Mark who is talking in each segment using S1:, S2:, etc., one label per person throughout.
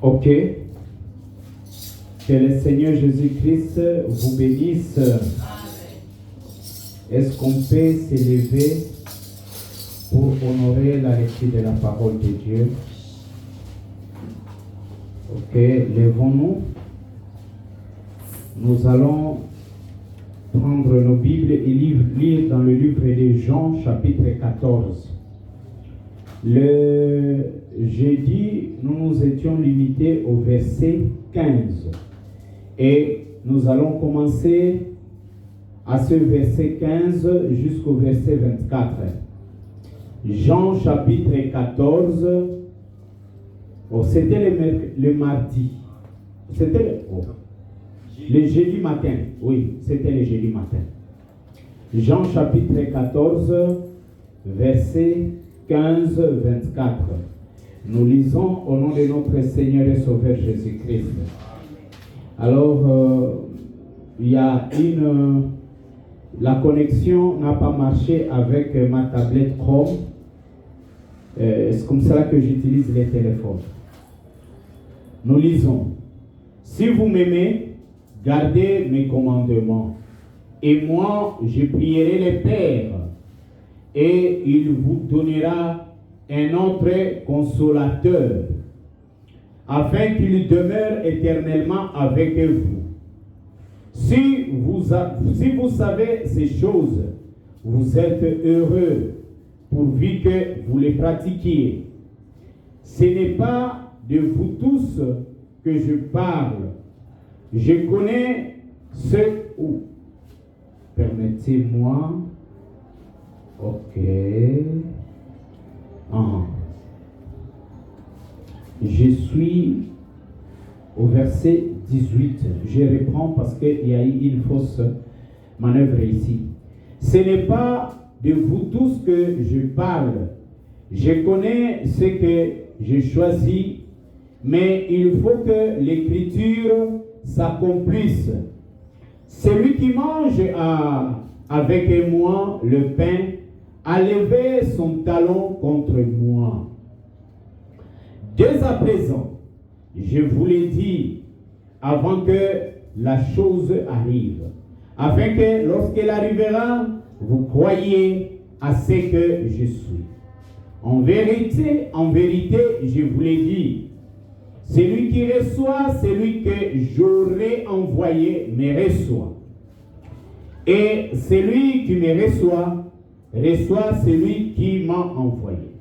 S1: Ok. Que le Seigneur Jésus-Christ vous bénisse. Est-ce qu'on peut s'élever pour honorer la lecture de la parole de Dieu? Ok, levons-nous. Nous allons prendre nos Bibles et lire dans le livre de Jean, chapitre 14. Le jeudi, nous étions limités au verset 15. Et nous allons commencer à ce verset 15 jusqu'au verset 24. Jean chapitre 14. Oh, c'était le mardi. C'était le jeudi matin. Oui, c'était le jeudi matin. Jean chapitre 14, verset 15-24. Nous lisons au nom de notre Seigneur et Sauveur Jésus-Christ. Alors, la connexion n'a pas marché avec ma tablette Chrome. C'est comme ça que j'utilise les téléphones. Nous lisons. Si vous m'aimez, gardez mes commandements. Et moi, je prierai le Père. Et il vous donnera un autre consolateur, afin qu'il demeure éternellement avec vous. Si vous savez ces choses, vous êtes heureux, pourvu que vous les pratiquiez. Ce n'est pas de vous tous que je parle. Je connais ceux où. Permettez-moi. Ok. Je suis au verset 18. Je reprends parce qu'il y a eu une fausse manœuvre ici. Ce n'est pas de vous tous que je parle. Je connais ce que j'ai choisi, mais il faut que l'écriture s'accomplisse. Celui qui mange avec moi le pain a levé son talon contre moi. Dès à présent, je vous l'ai dit avant que la chose arrive, afin que lorsqu'elle arrivera, vous croyiez à ce que je suis. En vérité, je vous l'ai dit, celui qui reçoit celui que j'aurai envoyé me reçoit. Et celui qui me reçoit celui qui m'a envoyé.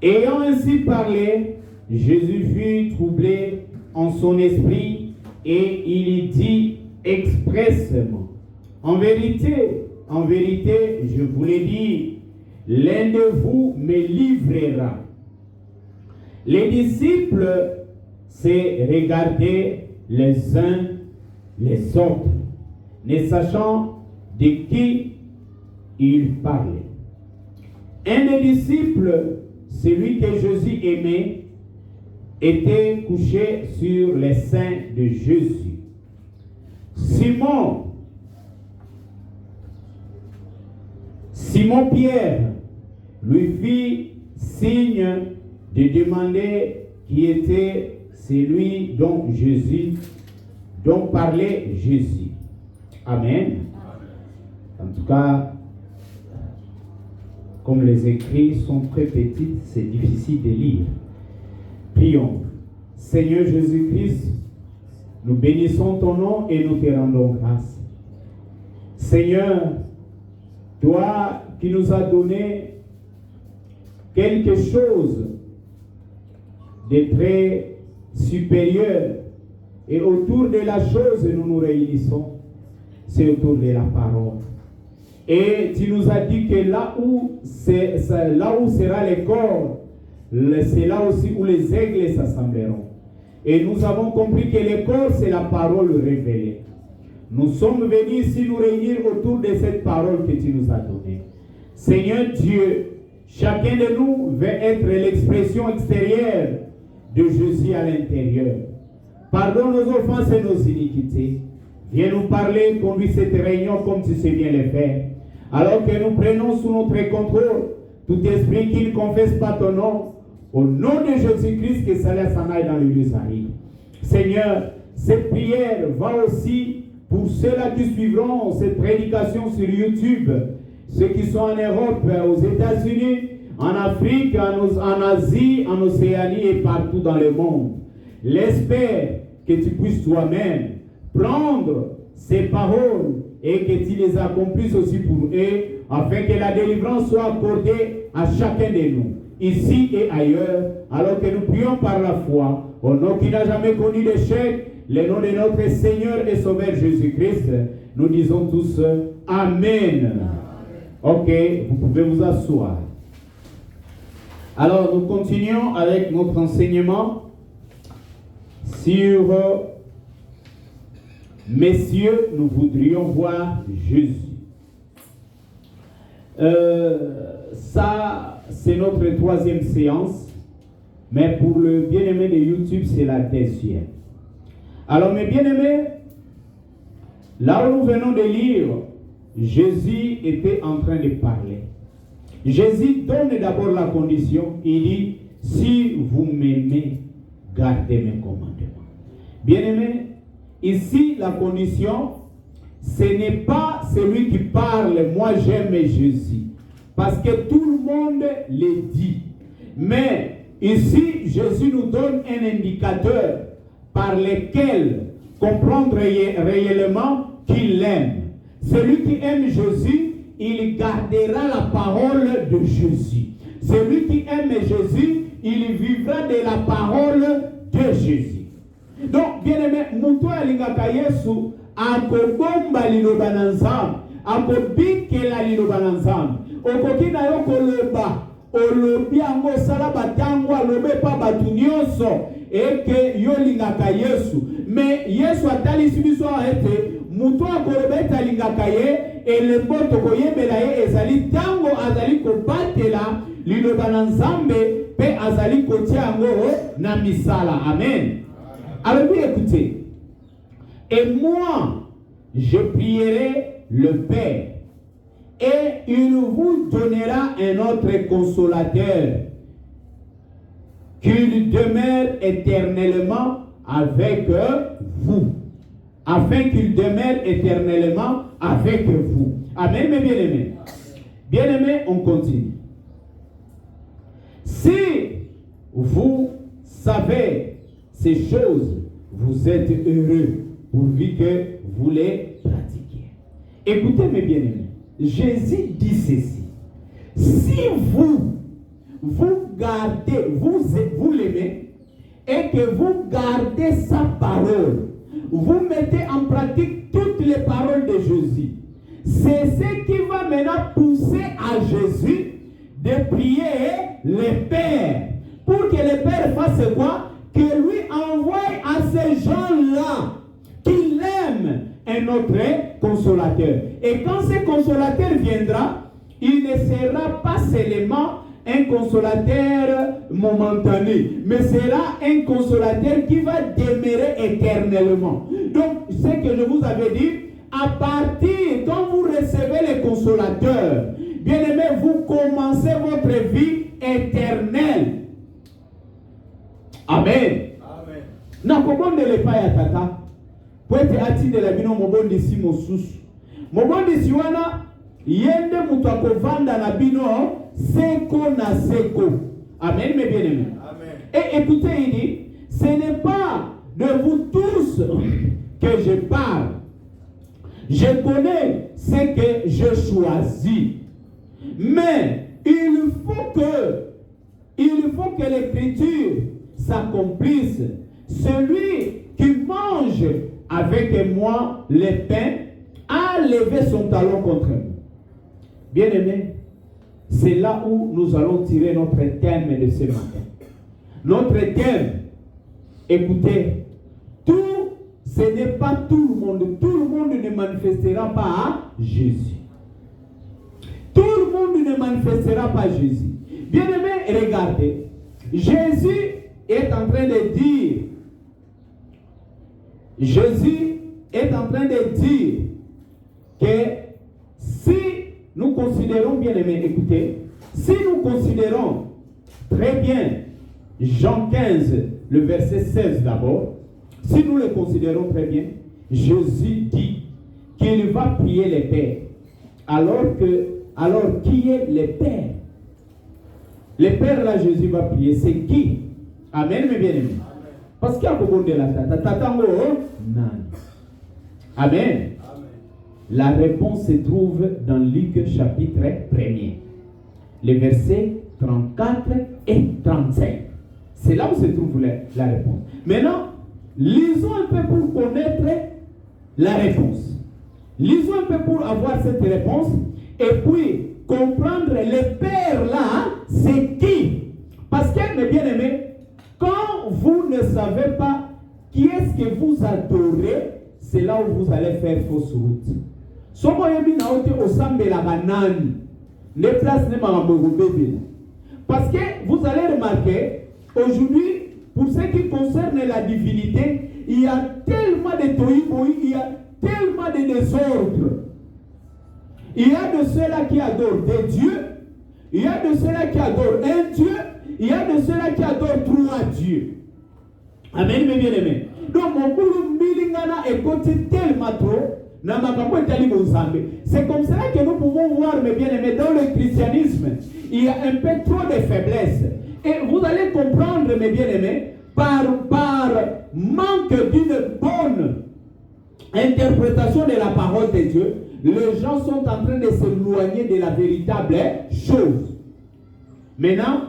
S1: Ayant ainsi parlé, Jésus fut troublé en son esprit et il dit expressément, en vérité, je vous l'ai dit, l'un de vous me livrera. Les disciples se regardaient les uns les autres, ne sachant de qui il parlait. Un des disciples, celui que Jésus aimait, était couché sur les seins de Jésus. Simon Pierre lui fit signe de demander qui était celui dont parlait Jésus. Amen. En tout cas, comme les écrits sont très petits, c'est difficile de lire. Prions. Seigneur Jésus-Christ, nous bénissons ton nom et nous te rendons grâce. Seigneur, toi qui nous as donné quelque chose de très supérieur, et autour de la chose nous nous réunissons, c'est autour de la parole. Et tu nous as dit que là où sera le corps, c'est là aussi où les aigles s'assembleront. Et nous avons compris que le corps, c'est la parole révélée. Nous sommes venus ici nous réunir autour de cette parole que tu nous as donnée. Seigneur Dieu, chacun de nous veut être l'expression extérieure de Jésus à l'intérieur. Pardonne nos offenses et nos iniquités. Viens nous parler, conduis cette réunion comme tu sais bien le faire. Alors que nous prenons sous notre contrôle tout esprit qui ne confesse pas ton nom, Au nom de Jésus-Christ, que cela s'en aille dans le lieu arides. Seigneur, cette prière va aussi pour ceux-là qui suivront cette prédication sur YouTube, ceux qui sont en Europe, aux États-Unis, en Afrique, en Asie, en Océanie et partout dans le monde. L'espère que tu puisses toi-même prendre ces paroles et que tu les accomplisses aussi pour eux, afin que la délivrance soit accordée à chacun de nous, ici et ailleurs, alors que nous prions par la foi, au nom qui n'a jamais connu d'échec, le nom de notre Seigneur et Sauveur Jésus-Christ, nous disons tous Amen. Ok, vous pouvez vous asseoir. Alors, nous continuons avec notre enseignement sur Messieurs, nous voudrions voir Jésus. Ça, c'est notre troisième séance, mais pour le bien-aimé de YouTube, c'est la deuxième. Alors, mes bien-aimés, là où nous venons de lire, Jésus était en train de parler. Jésus donne d'abord la condition. Il dit, si vous m'aimez, gardez mes commandements. Bien-aimés, ici, la condition, ce n'est pas celui qui parle, moi j'aime Jésus. Parce que tout le monde le dit. Mais ici, Jésus nous donne un indicateur par lequel comprendre réellement qu'il l'aime. Celui qui aime Jésus, il gardera la parole de Jésus. Celui qui aime Jésus, il vivra de la parole de Jésus. Donc, bien aimé, muto alingaka Yesu akobomba liloba na Nzambe, akobikela liloba na Nzambe. Okoki na yo koloba, olobi yango sala batango alobe pa batu nyonso eke yo lingaka Yesu. Mais Yesu atalisi biso ete muto akolobeta lingaka ye elembo tokoyebela ye ezali tango azali kobatela liloba na Nzambe pe azali kotia yango na misala. Amen. Alors bien écoutez, et moi je prierai le Père et il vous donnera un autre consolateur qu'il demeure éternellement avec vous, afin qu'il demeure éternellement avec vous. Amen, mes bien-aimés. Bien-aimés, on continue. Si vous savez ces choses, vous êtes heureux pourvu que vous les pratiquiez. Écoutez mes bien-aimés, Jésus dit ceci. Si vous gardez, vous l'aimez et que vous gardez sa parole, vous mettez en pratique toutes les paroles de Jésus, c'est ce qui va maintenant pousser à Jésus de prier le Père pour que le Père fasse quoi? Que lui envoie à ces gens-là qu'il aime un autre consolateur. Et quand ce consolateur viendra, il ne sera pas seulement un consolateur momentané, mais sera un consolateur qui va demeurer éternellement. Donc, ce que je vous avais dit, à partir, quand vous recevez le consolateur, bien aimé, vous commencez votre vie éternelle. Amen. Amen. Na kobonde le pa ya tata. Poete ati de la bino mobondi si mosusu. Mobondi si wana yende mutu akovanda na bino seko na seko. Amen, mes bien-aimés. Amen. Et écoutez, il dit, ce n'est pas de vous tous que je parle. Je connais ce que je choisis. Mais il faut que l'écriture s'accomplisse. Celui qui mange avec moi le pain a levé son talon contre moi. Bien-aimés, c'est là où nous allons tirer notre thème de ce matin. Notre thème, écoutez, ce n'est pas tout le monde. Tout le monde ne manifestera pas à Jésus. Tout le monde ne manifestera pas Jésus. Bien-aimés, regardez. Jésus est en train de dire, que si nous considérons, bien aimés, écoutez, si nous considérons très bien Jean 15, le verset 16 d'abord, si nous le considérons très bien, Jésus dit qu'il va prier les pères. Alors qui est les pères? Les pères là, Jésus va prier, c'est qui? Amen, mes bien-aimés. Parce qu'il y a beaucoup de la tata. Amen. La réponse se trouve dans Luc chapitre 1er, les versets 34 et 35. C'est là où se trouve la réponse. Maintenant, lisons un peu pour connaître la réponse. Lisons un peu pour avoir cette réponse et puis comprendre les pères là, c'est qui? Parce que, mes bien-aimés, quand vous ne savez pas qui est-ce que vous adorez, c'est là où vous allez faire fausse route. Parce que vous allez remarquer, aujourd'hui, pour ce qui concerne la divinité, il y a tellement de tohu-bohu, il y a tellement de désordre. Il y a de ceux-là qui adorent des dieux, il y a de ceux-là qui adorent un Dieu, il y a de ceux-là qui adorent trois dieux. Amen, mes bien-aimés. Donc, mon boulot, milingana est côté tellement trop. C'est comme cela que nous pouvons voir, mes bien-aimés, dans le christianisme, il y a un peu trop de faiblesse. Et vous allez comprendre, mes bien-aimés, par manque d'une bonne interprétation de la parole de Dieu, les gens sont en train de s'éloigner de la véritable chose. Maintenant,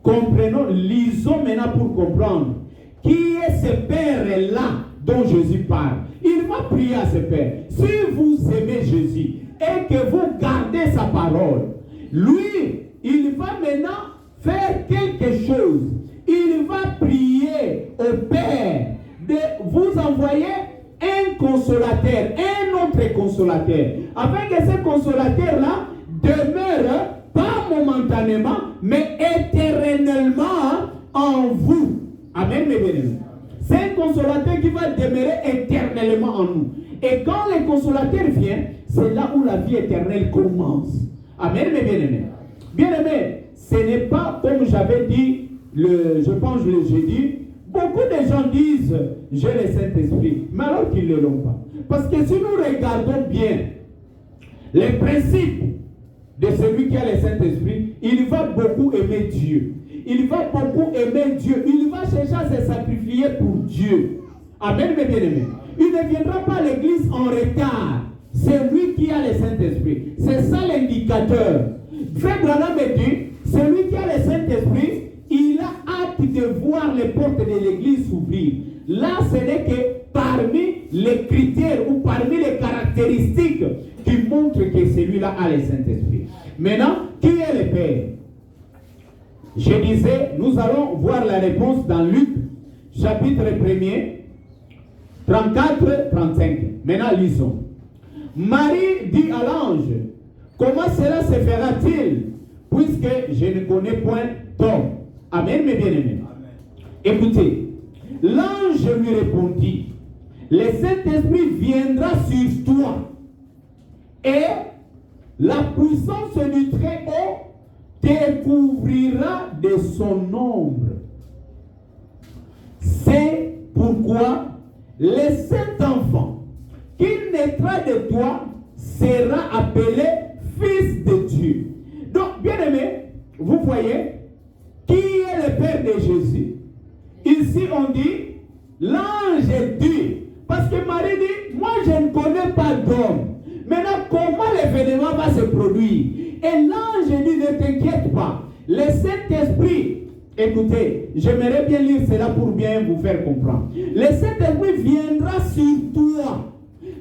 S1: comprenons, lisons maintenant pour comprendre qui est ce Père-là dont Jésus parle. Il va prier à ce Père. Si vous aimez Jésus et que vous gardez sa parole, lui, il va maintenant faire quelque chose. Il va prier au Père de vous envoyer un consolateur, un autre consolateur, afin que ce consolateur-là demeure pas momentanément, mais éternellement en vous. Amen, mes bien-aimés. C'est un consolateur qui va demeurer éternellement en nous. Et quand le consolateur vient, c'est là où la vie éternelle commence. Amen, mes bien-aimés. Bien-aimés, ce n'est pas comme j'avais dit, je pense que j'ai dit, beaucoup de gens disent, j'ai le Saint-Esprit, mais alors qu'ils ne l'ont pas. Parce que si nous regardons bien les principes de celui qui a le Saint-Esprit, il va beaucoup aimer Dieu. Il va beaucoup aimer Dieu. Il va chercher à se sacrifier pour Dieu. Amen, mes bien-aimés. Il ne viendra pas à l'église en retard. C'est lui qui a le Saint-Esprit. C'est ça l'indicateur. Frère Branham me dit, celui qui a le Saint-Esprit, il a hâte de voir les portes de l'église s'ouvrir. Là, ce n'est que parmi les critères ou parmi les caractéristiques qui montrent que celui-là a le Saint-Esprit. Maintenant, qui est le Père? Je disais, nous allons voir la réponse dans Luc, chapitre 1er, 34-35. Maintenant, lisons. Marie dit à l'ange, comment cela se fera-t-il, puisque je ne connais point d'homme? Amen, mes bien-aimés. Écoutez, l'ange lui répondit, le Saint-Esprit viendra sur toi, et la puissance du Très-Haut découvrira de son ombre. C'est pourquoi le Saint-Enfant qui naîtra de toi sera appelé Fils de Dieu. Donc, bien aimé, vous voyez, qui est le Père de Jésus? Ici, on dit, l'ange dit, parce que Marie dit, moi je ne connais pas d'homme. Maintenant, comment l'événement va se produire? Et l'ange dit, ne t'inquiète pas. Le Saint-Esprit, écoutez, j'aimerais bien lire cela pour bien vous faire comprendre. Le Saint-Esprit viendra sur toi.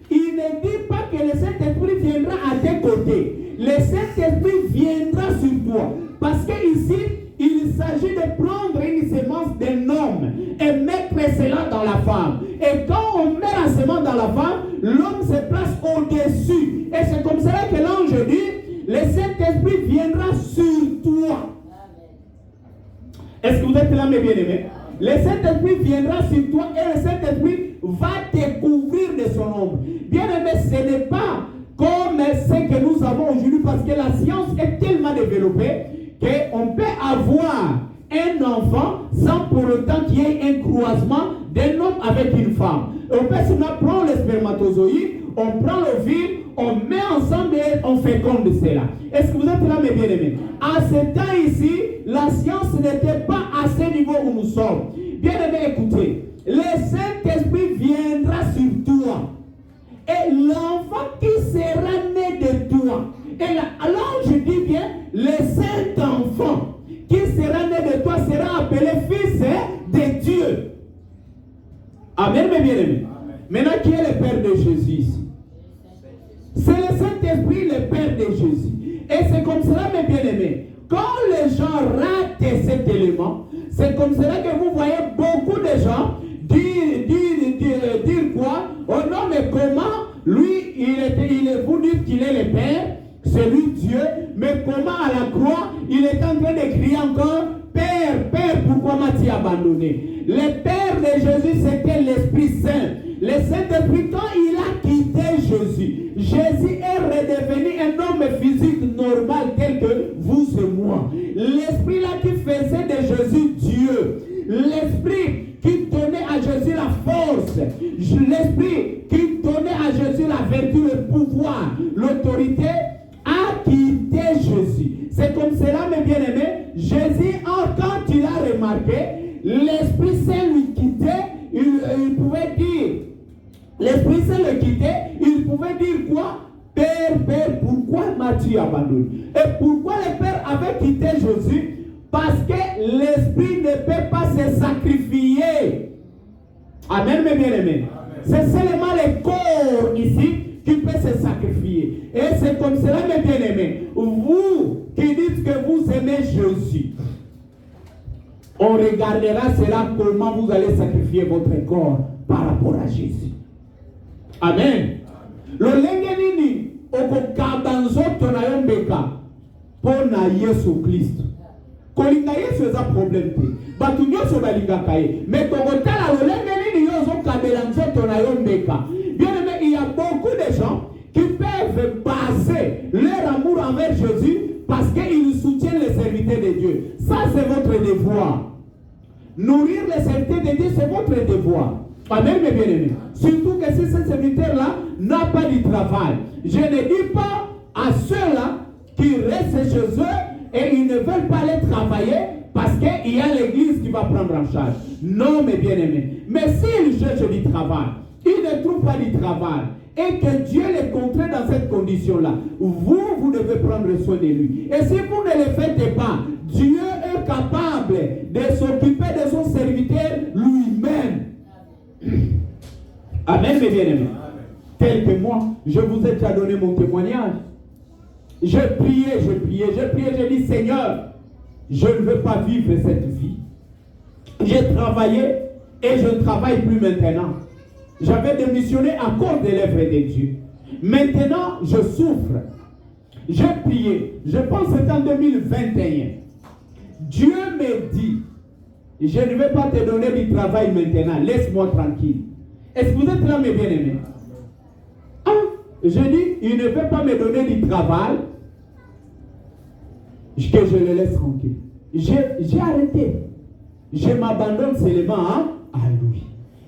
S1: Il ne dit pas que le Saint-Esprit viendra à tes côtés. Le Saint-Esprit viendra sur toi. Parce que ici, il s'agit de prendre une semence d'un homme et mettre cela dans la femme. Et quand on met la semence dans la femme, l'homme se place au-dessus. Et c'est comme cela que l'ange dit, le Saint-Esprit viendra sur toi. Est-ce que vous êtes là, mes bien-aimés? Le Saint-Esprit viendra sur toi et le Saint-Esprit va te couvrir de son ombre. Bien-aimé, ce n'est pas comme ce que nous avons aujourd'hui, parce que la science est tellement développée qu'on peut avoir un enfant sans maintenant qu'il y ait un croisement d'un homme avec une femme. On prend le spermatozoïde, on prend l'ovule, on met ensemble et on féconde cela. Est-ce que vous êtes là, mes bien-aimés? À ce temps ici, la science n'était pas à ce niveau où nous sommes. Bien-aimés, écoutez, le Saint-Esprit viendra sur toi. Et l'enfant qui sera né de toi. Et là, alors je dis bien, le Saint-Enfant qui sera né de toi sera appelé Fils de Dieu. Amen, mes bien-aimés. Maintenant, qui est le Père de Jésus ici? C'est le Saint-Esprit, le Père de Jésus. Et c'est comme cela, mes bien-aimés. Quand les gens ratent cet élément, c'est comme cela que vous voyez beaucoup de gens dire quoi? Oh non, mais comment? Lui, il est vous dire qu'il est le Père, c'est lui Dieu, mais comment à la croix, il est en train de crier encore, Père, Père, pourquoi m'as-tu abandonné? Le Père de Jésus, c'était l'Esprit Saint. Le Saint-Esprit, quand il a quitté Jésus, Jésus est redevenu un homme physique normal tel que vous et moi. L'Esprit là qui faisait de Jésus Dieu. L'Esprit qui donnait à Jésus la force. L'Esprit qui donnait à Jésus la vertu, le pouvoir, l'autorité, a quitté Jésus. C'est comme cela, mes bien-aimés. Jésus, quand il a remarqué, l'Esprit Saint lui quittait, il pouvait dire, l'Esprit Saint le quittait, il pouvait dire quoi? Père, Père, pourquoi m'as-tu abandonné? Et pourquoi le Père avait quitté Jésus? Parce que l'Esprit ne peut pas se sacrifier. Amen, mes bien-aimés. C'est seulement le corps ici qui peut se sacrifier. Et c'est comme cela, mes bien-aimés. Vous qui dites que vous aimez Jésus, on regardera cela comment vous allez sacrifier votre corps par rapport à Jésus. Amen. Lolenge nini okokaba nzoto na yo mbeka pona Yesu Kristo. Kolinga Yesu eza problème te. Batu nyonso balingaka ye. Mais tokotala lolenge nini yo ozokabela nzoto na yo mbeka. Bien aimé, il y a beaucoup de gens qui peuvent baser leur amour envers Jésus parce qu'ils soutiennent les serviteurs de Dieu. Ça, c'est votre devoir. Nourrir les serviteurs de Dieu, c'est votre devoir. Amen, mes bien-aimés. Surtout que si ce serviteur-là n'a pas de travail. Je ne dis pas à ceux-là qui restent chez eux et ils ne veulent pas aller travailler parce qu'il y a l'église qui va prendre en charge. Non, mes bien-aimés. Mais s'ils cherchent du travail, ils ne trouvent pas du travail et que Dieu les contraint dans cette condition-là, vous devez prendre soin de lui. Et si vous ne le faites pas, Dieu est capable de s'occuper de son serviteur lui-même. Amen, mes bien-aimés. Tel que moi, je vous ai déjà donné mon témoignage. J'ai prié, j'ai dit, Seigneur, je ne veux pas vivre cette vie. J'ai travaillé et je ne travaille plus maintenant. J'avais démissionné à cause des lèvres de Dieu. Maintenant, je souffre. J'ai prié. Je pense que c'est en 2021. Dieu me dit, je ne vais pas te donner du travail maintenant. Laisse-moi tranquille. Est-ce que vous êtes là, mes bien-aimés? Je dis, il ne veut pas me donner du travail, que je le laisse tranquille. J'ai arrêté. Je m'abandonne seulement à lui.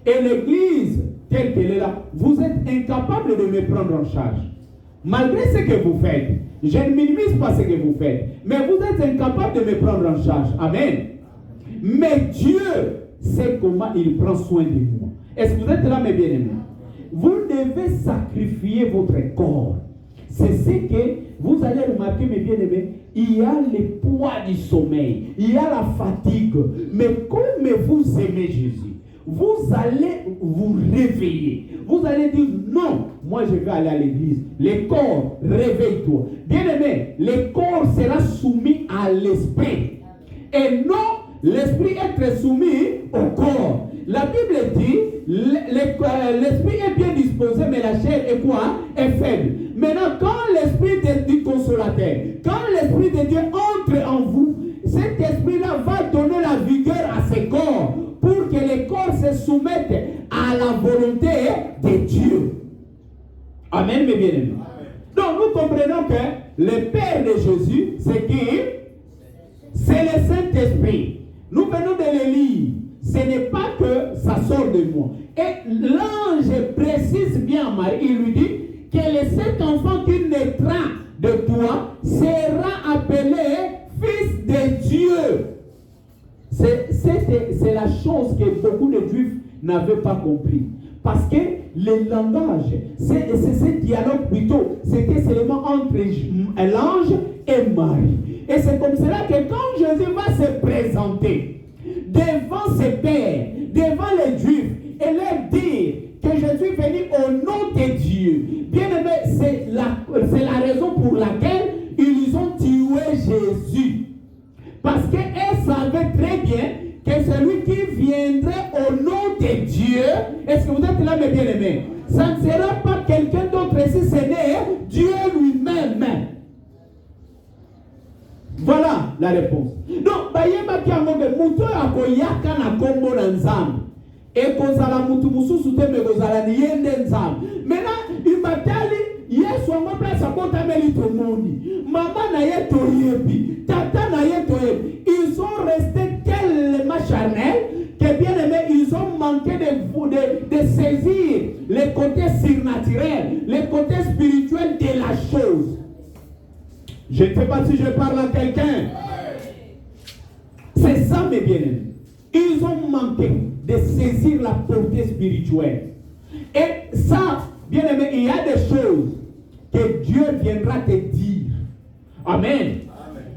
S1: Et l'église, telle qu'elle est là, vous êtes incapable de me prendre en charge. Malgré ce que vous faites, je ne minimise pas ce que vous faites, mais vous êtes incapable de me prendre en charge. Amen. Mais Dieu sait comment il prend soin de moi. Est-ce que vous êtes là, mes bien-aimés? Vous devez sacrifier votre corps. C'est ce que vous allez remarquer, mes bien-aimés. Il y a le poids du sommeil, il y a la fatigue. Mais comme vous aimez Jésus, vous allez vous réveiller. Vous allez dire, non, moi je vais aller à l'église. Le corps, réveille-toi. Bien-aimé, le corps sera soumis à l'esprit. Et non, l'esprit être soumis au corps. La Bible dit, l'esprit est bien disposé, mais la chair est quoi? Est faible. Maintenant, quand l'esprit du consolateur, quand l'esprit de Dieu entre en vous, cet esprit-là va donner la vigueur à ce corps pour que les corps se soumettent à la volonté de Dieu. Amen, mes bien-aimés. Donc, nous comprenons que le Père de Jésus, c'est qui? C'est le Saint-Esprit. Nous venons de le lire. ce n'est pas que ça sort de moi. Et l'ange précise bien à Marie, il lui dit que cet enfant qui naîtra de toi sera appelé fils de Dieu. C'est la chose que beaucoup de Juifs n'avaient pas compris. Parce que le langage, c'est ce dialogue plutôt, c'était seulement entre l'ange et Marie. Et c'est comme cela que quand Jésus va se présenter devant ses pères, devant les Juifs, et leur dire que Jésus est venu au nom de Dieu, bien aimé, c'est la raison pour laquelle ils ont tué Jésus. Parce qu'elle savait très bien que celui qui viendrait au nom de Dieu, est-ce que vous êtes là mes bien-aimés? Ça ne sera pas quelqu'un d'autre ici, ce n'est Dieu lui-même. Voilà la réponse. Donc, bayeba kiangoge muto akoyaka na kombo na nzambe. Et kozala mutu mususu te me kozala ni yende nzambe. Maintenant, imatali Yesu en place à Botameli tout le monde. Maman na ye toyebi, tata na ye toyebi. Ils sont restés tellement charnels que bien aimé, ils ont manqué de saisir les côtés surnaturels, les côtés spirituels de la chose. Je ne sais pas si je parle à quelqu'un. C'est ça mes bien-aimés. Ils ont manqué de saisir la portée spirituelle. Et ça, bien aimé, il y a des choses que Dieu viendra te dire. Amen. Amen.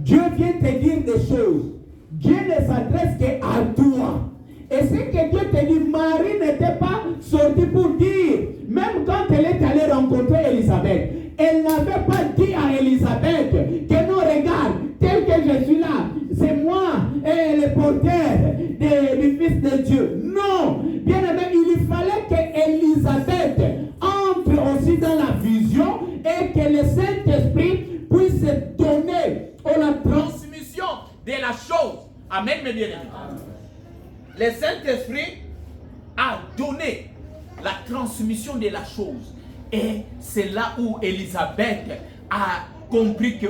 S1: Dieu vient te dire des choses. Dieu ne s'adresse qu'à toi. Et ce que Dieu te dit, Marie n'était pas sortie pour dire, même quand elle est allée rencontrer Élisabeth, elle n'avait pas dit à Élisabeth que non, regarde, tel que je suis là, c'est moi, le porteur du Fils de Dieu. Non, bien aimé, il fallait qu'Élisabeth entre aussi dans la vision et que le Saint-Esprit puisse donner la transmission de la chose. Amen, mes bien-aimés. Le Saint-Esprit a donné la transmission de la chose. Et c'est là où Élisabeth a compris que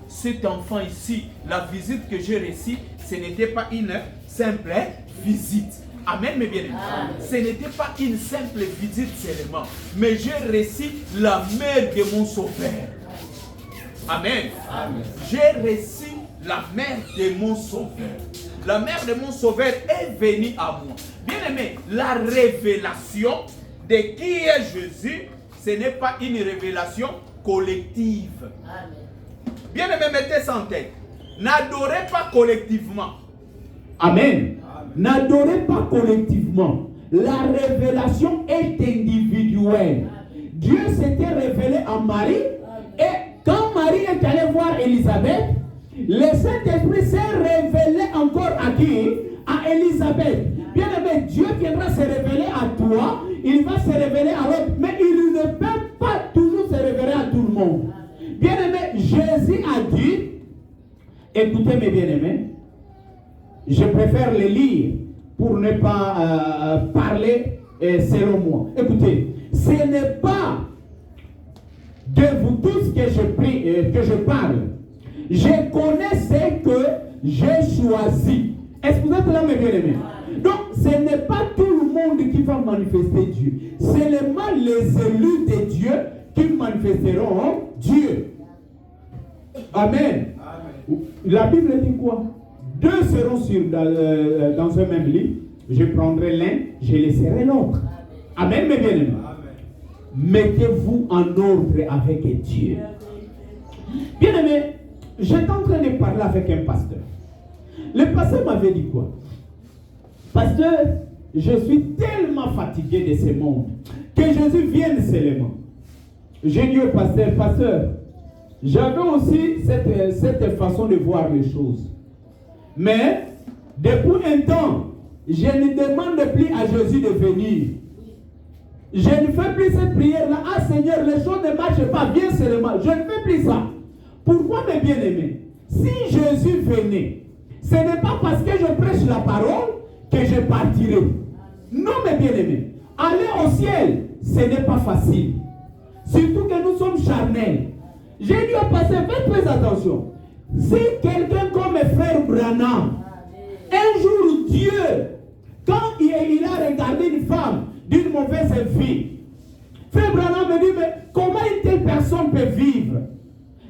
S1: cet enfant ici, la visite que j'ai reçue, ce n'était pas une simple visite. Amen, mes bien-aimés. Ce n'était pas une simple visite seulement, mais j'ai reçu la mère de mon sauveur. Amen. Amen. J'ai reçu la mère de mon sauveur. La mère de mon sauveur est venue à moi. Bien aimé, la révélation de qui est Jésus, ce n'est pas une révélation collective. Amen. Bien aimé, mettez ça en tête. N'adorez pas collectivement. Amen. N'adorez pas collectivement. La révélation est individuelle. Amen. Dieu s'était révélé à Marie. Amen. Et quand Marie est allée voir Élisabeth, le Saint-Esprit s'est révélé encore à qui? À Élisabeth. Bien aimé, Dieu viendra se révéler à toi, il va se révéler à l'autre, mais il ne peut pas toujours se révéler à tout le monde. Bien aimé, Jésus a dit, écoutez mes bien-aimés, je préfère les lire pour ne pas parler selon moi. Écoutez, ce n'est pas de vous tous que je parle. Je connais ce que j'ai choisi. Est-ce que vous êtes là, mes bien-aimés? Donc, ce n'est pas tout le monde qui va manifester Dieu. C'est seulement les élus de Dieu qui manifesteront Dieu. Amen. Amen. La Bible dit quoi? Deux seront dans un même lit. Je prendrai l'un, je laisserai l'autre. Amen, mes bien-aimés. Mettez-vous en ordre avec Dieu. Bien-aimés, j'étais en train de parler avec un pasteur. Le pasteur m'avait dit quoi? Pasteur, je suis tellement fatigué de ce monde que Jésus vienne seulement. J'ai dit au pasteur, pasteur, j'avais aussi cette façon de voir les choses. Mais depuis un temps, je ne demande plus à Jésus de venir. Je ne fais plus cette prière-là. Ah Seigneur, les choses ne marchent pas bien seulement. Je ne fais plus ça. Pourquoi mes bien-aimés? Si Jésus venait, ce n'est pas parce que je prêche la parole que je partirai. Non, mes bien-aimés. Aller au ciel, ce n'est pas facile. Surtout que nous sommes charnels. J'ai dit au pasteur, faites très attention. Si quelqu'un comme frère Branham, un jour Dieu regarder une femme d'une mauvaise vie. Frère Branham me dit, mais comment une telle personne peut vivre?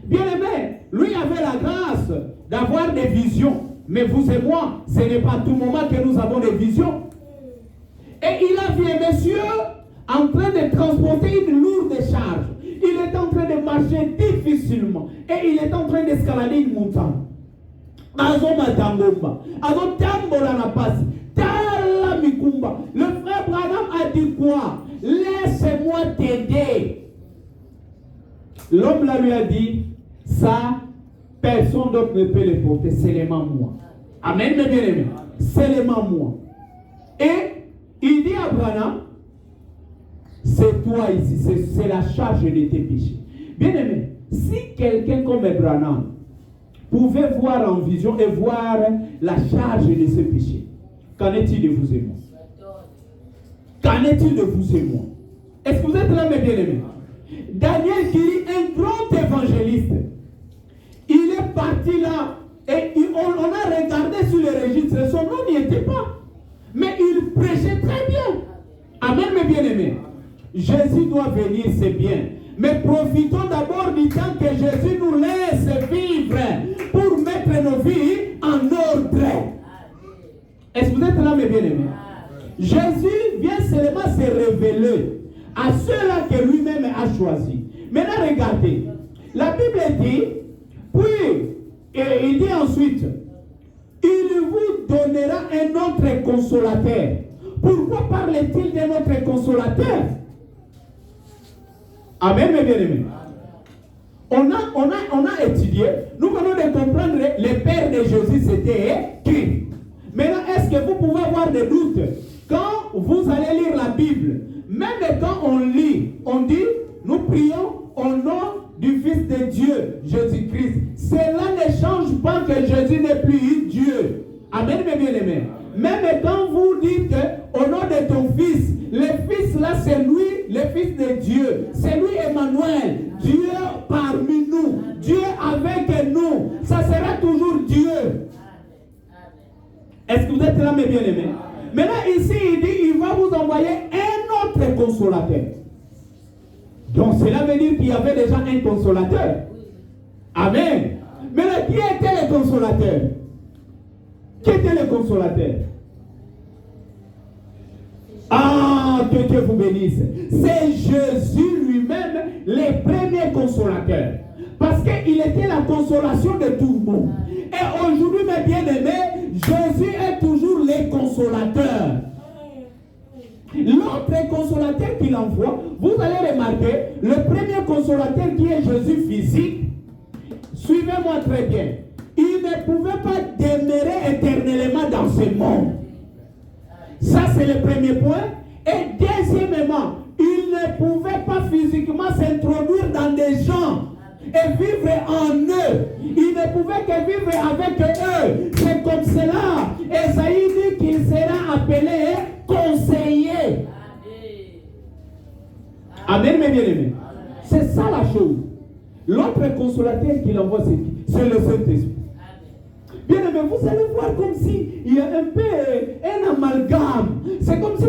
S1: Bien aimé, lui avait la grâce d'avoir des visions. Mais vous et moi, ce n'est pas à tout moment que nous avons des visions. Et il a vu un monsieur en train de transporter une lourde charge. Il est en train de marcher difficilement. Et il est en train d'escalader une montagne. Le frère Branham a dit quoi? Laisse-moi t'aider. L'homme là lui a dit, ça, personne d'autre ne peut le porter, c'est seulement moi. Amen, mes bien-aimés. C'est seulement moi. Et il dit à Branham, c'est toi ici, c'est la charge de tes péchés. Bien-aimé, si quelqu'un comme Branham pouvait voir en vision et voir la charge de ses péchés, qu'en est-il de vous et moi? Qu'en est-il de vous et moi? Est-ce que vous êtes là, mes bien-aimés? Daniel Kiri, un grand évangéliste, il est parti là et on a regardé sur le registre, son nom n'y était pas. Mais il prêchait très bien. Amen, mes bien-aimés. Jésus doit venir, c'est bien. Mais profitons d'abord du temps que Jésus nous laisse vivre pour mettre nos vies en ordre. Est-ce que vous êtes là, mes bien-aimés? Jésus vient seulement se révéler à ceux-là que lui-même a choisi. Maintenant, regardez. La Bible dit, puis, et il dit ensuite, il vous donnera un autre consolateur. Pourquoi parle-t-il d'un autre consolateur? Amen, mes bien-aimés. On a étudié, nous venons de comprendre le père de Jésus, c'était qui? Maintenant, est-ce que vous pouvez avoir des doutes? Quand vous allez lire la Bible, même quand on lit, on dit, nous prions au nom du Fils de Dieu, Jésus-Christ. Cela ne change pas que Jésus n'est plus Dieu. Amen, mes bien-aimés. Même quand vous dites au nom de ton Fils, le Fils là, c'est lui, le Fils de Dieu. C'est lui, Emmanuel. Dieu parmi nous. Dieu avec nous. Ça sera toujours Dieu. Est-ce que vous êtes là, mes bien-aimés? Maintenant, ici, il dit, il va vous envoyer un autre consolateur. Donc, cela veut dire qu'il y avait déjà un consolateur. Amen. Maintenant, qui était le consolateur? Qui était le consolateur? Ah, que Dieu vous bénisse. C'est Jésus lui-même, le premier consolateur. Parce qu'il était la consolation de tout le monde. Et aujourd'hui, mes bien-aimés, Jésus est toujours le consolateur. L'autre consolateur qu'il envoie, vous allez remarquer, le premier consolateur qui est Jésus physique, suivez-moi très bien, il ne pouvait pas demeurer éternellement dans ce monde. Ça, c'est le premier point. Et deuxièmement, il ne pouvait pas physiquement s'introduire dans des gens et vivre en eux. Il ne pouvait que vivre avec eux. C'est comme cela. Esaïe dit qu'il sera appelé conseiller. Amen, mes bien-aimés. C'est ça la chose. L'autre consolateur qu'il envoie, c'est qui? C'est le Saint-Esprit. Bien aimé, vous allez voir comme si il y a un peu un amalgame. C'est comme si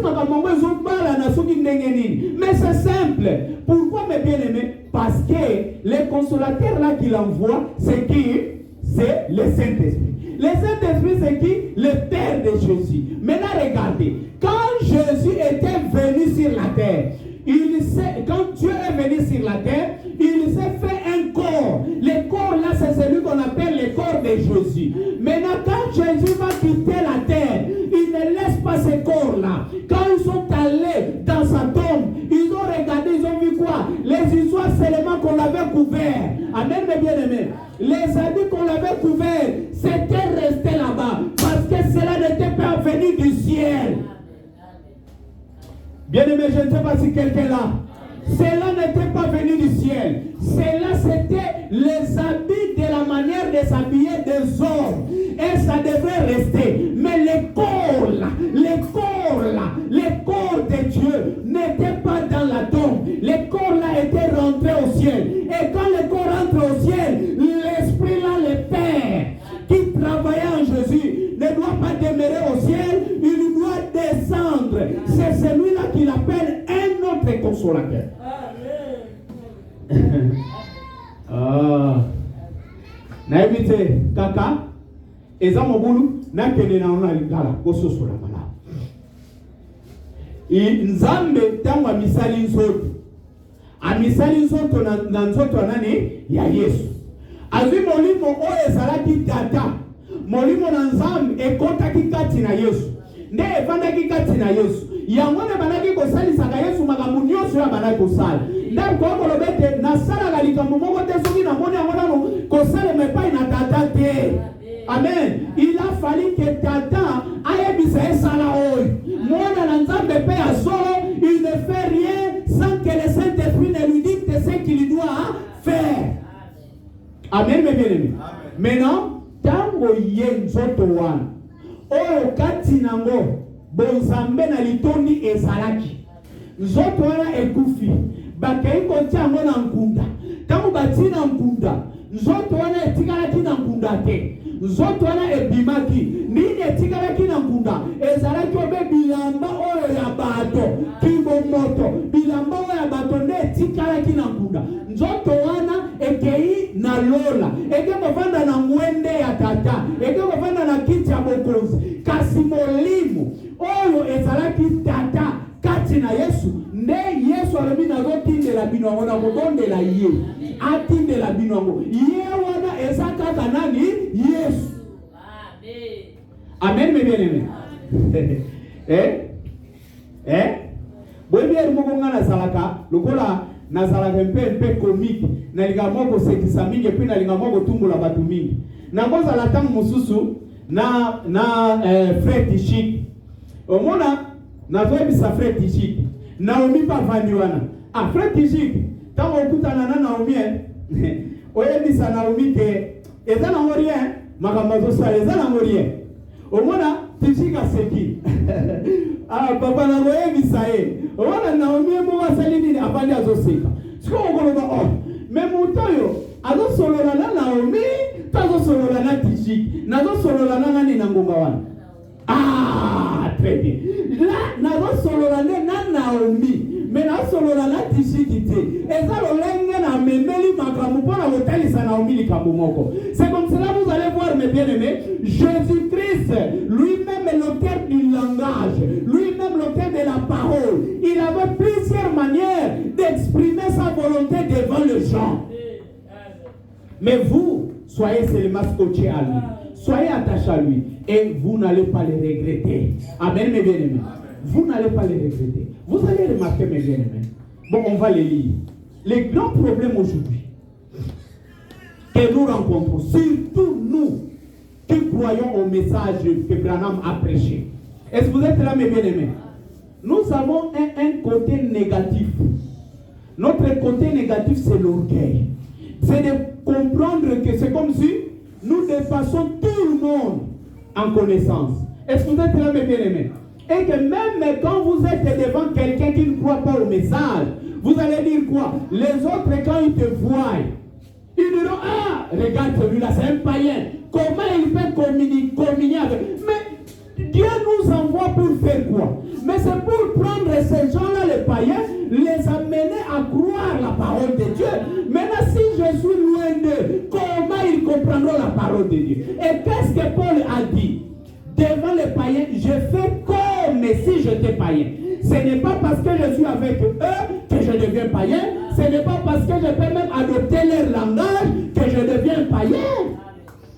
S1: mais c'est simple. Pourquoi, mes bien-aimés? Parce que les consolateurs là qu'il envoie, c'est qui? C'est le Saint-Esprit. Le Saint-Esprit, c'est qui? Le Père de Jésus. Maintenant, regardez. Quand Jésus était venu sur la terre, quand Dieu est venu sur la terre, il s'est fait un corps. Le corps là, c'est celui qu'on appelle le corps de Jésus. Maintenant, quand Jésus va quitter la terre, il ne laisse pas ce corps là. Quand ils sont allés dans sa tombe, ils ont regardé, ils ont vu quoi? Les histoires seulement qu'on l'avait couvert. Amen, mes bien-aimés. Les habits qu'on l'avait couvert, c'était resté là-bas. Parce que cela n'était pas venu du ciel. Bien-aimé, je ne sais pas si quelqu'un là. Cela n'était pas venu du ciel. Cela, c'était les habits de la manière de s'habiller des hommes. Et ça devrait rester. Mais le corps là, le corps de Dieu n'était pas dans la tombe. Le corps là était rentré au ciel. Et quand le corps rentre au ciel, l'esprit là, le Père, qui travaillait en Jésus, ne doit pas demeurer au ciel. Il doit descendre rendre, c'est celui-là qu'il appelle un autre consolateur. Naibite kaka eza mobulu na kene na ona ligala kososola mala. Nzambe tango misali nzoto. Amisali nzoto na nzoto nani ya Yesu. Azwi molimo oyo ezalaki tata. Molimo na Nzambe ekotaki kati na Yesu. Nde evandaki kati na Yesu. Yango ne banaki kosalisaka Yesu makambo nyonso ya banaki kosala. Nde kolobete nasalaka likambo moko te soki namoni yango nano kosalema epai na tata te. Amen. Il a fallu que tata ayebisa esala oyo. Mwana na Nzambe pe ya solo, il ne fait rien sans que le Saint-Esprit ne lui dicte ce qu'il doit faire. Amen, mes bien-aimés. Maintenant, tango ye nzoto wana oyo kati nango bonzambe na litondi ezalaki nzoto wana ekufi bakei kotia yango na nkunda tango batia na nkunda nzoto wana etikalaki na nkunda te nzoto wana ebimaki nini etikalaki na nkunda ezalaki obe bilamba oyo ya bato kibomoto bilamba oyo ya bato nde etikalaki na nkunda nzoto wana ekei na lola eke kovanda na mwende ya tata eke kovanda na kiti ya bokonzi kasi molimo oyo ezalaki tata kati na Yesu nde Yesu alobi nazotindela bino yango na kobondela ye atindela bino yango ye wana eza kaka nani Yesu. Amen, mes bien-aimés. Boyebi moko nga nazalaka lokola nazalaka mpe comique nalinga moko sekisa mingi epi nalinga moko tumbola bato mingi nakozala ntango mosusu na frère Tichik omona nazoyebisa frère Tichik Naomi bavandi wana frère Tichik ntango okutana na Naomi oyebisa Naomi ke eza nango rien makambo azosala eza nango rien omona Tichik aseki papa na oyebisa ye omona Naomi moko asali nini avandi azoseka siko okoloba me moto oyo azosolola na Naomi tazosolola na Tichik nazosolola na nani na ngonga wana très bien là nazosolola na Naomi mais nazosolola na Tichik te eza lolenge na memeli makambo mpona kotalisa Naomi likambo moko. C'est comme cela vous allez voir mes bien-aimés, Jésus-Christ lui-même l'auteur du langage, lui-même l'auteur de la parole, il avait plusieurs manières d'exprimer sa volonté devant les gens. Mais vous, soyez seulement scotchés à lui. Soyez attachés à lui. Et vous n'allez pas les regretter. Amen, mes bien-aimés. Vous n'allez pas les regretter. Vous allez remarquer, mes bien-aimés. Bon, on va les lire. Les grands problèmes aujourd'hui que nous rencontrons, surtout nous qui croyons au message que Branham a prêché. Est-ce que vous êtes là, mes bien-aimés? Nous avons un côté négatif. Notre côté négatif, c'est l'orgueil. C'est de comprendre que c'est comme si nous dépassons tout le monde en connaissance. Est-ce que vous êtes là, mes bien-aimés? Et que même quand vous êtes devant quelqu'un qui ne croit pas au message, vous allez dire quoi? Les autres, quand ils te voient, ils diront, regarde celui-là, c'est un païen. Comment il peut communier avec? Mais Dieu nous envoie pour faire quoi? Mais c'est pour prendre ces gens-là, les païens, les amener à croire la parole de Dieu. Maintenant, si je suis loin d'eux, comment ils comprendront la parole de Dieu? Et qu'est-ce que Paul a dit? Devant les païens, je fais comme si j'étais païen. Ce n'est pas parce que je suis avec eux que je deviens païen. Ce n'est pas parce que je peux même adopter leur langage que je deviens païen.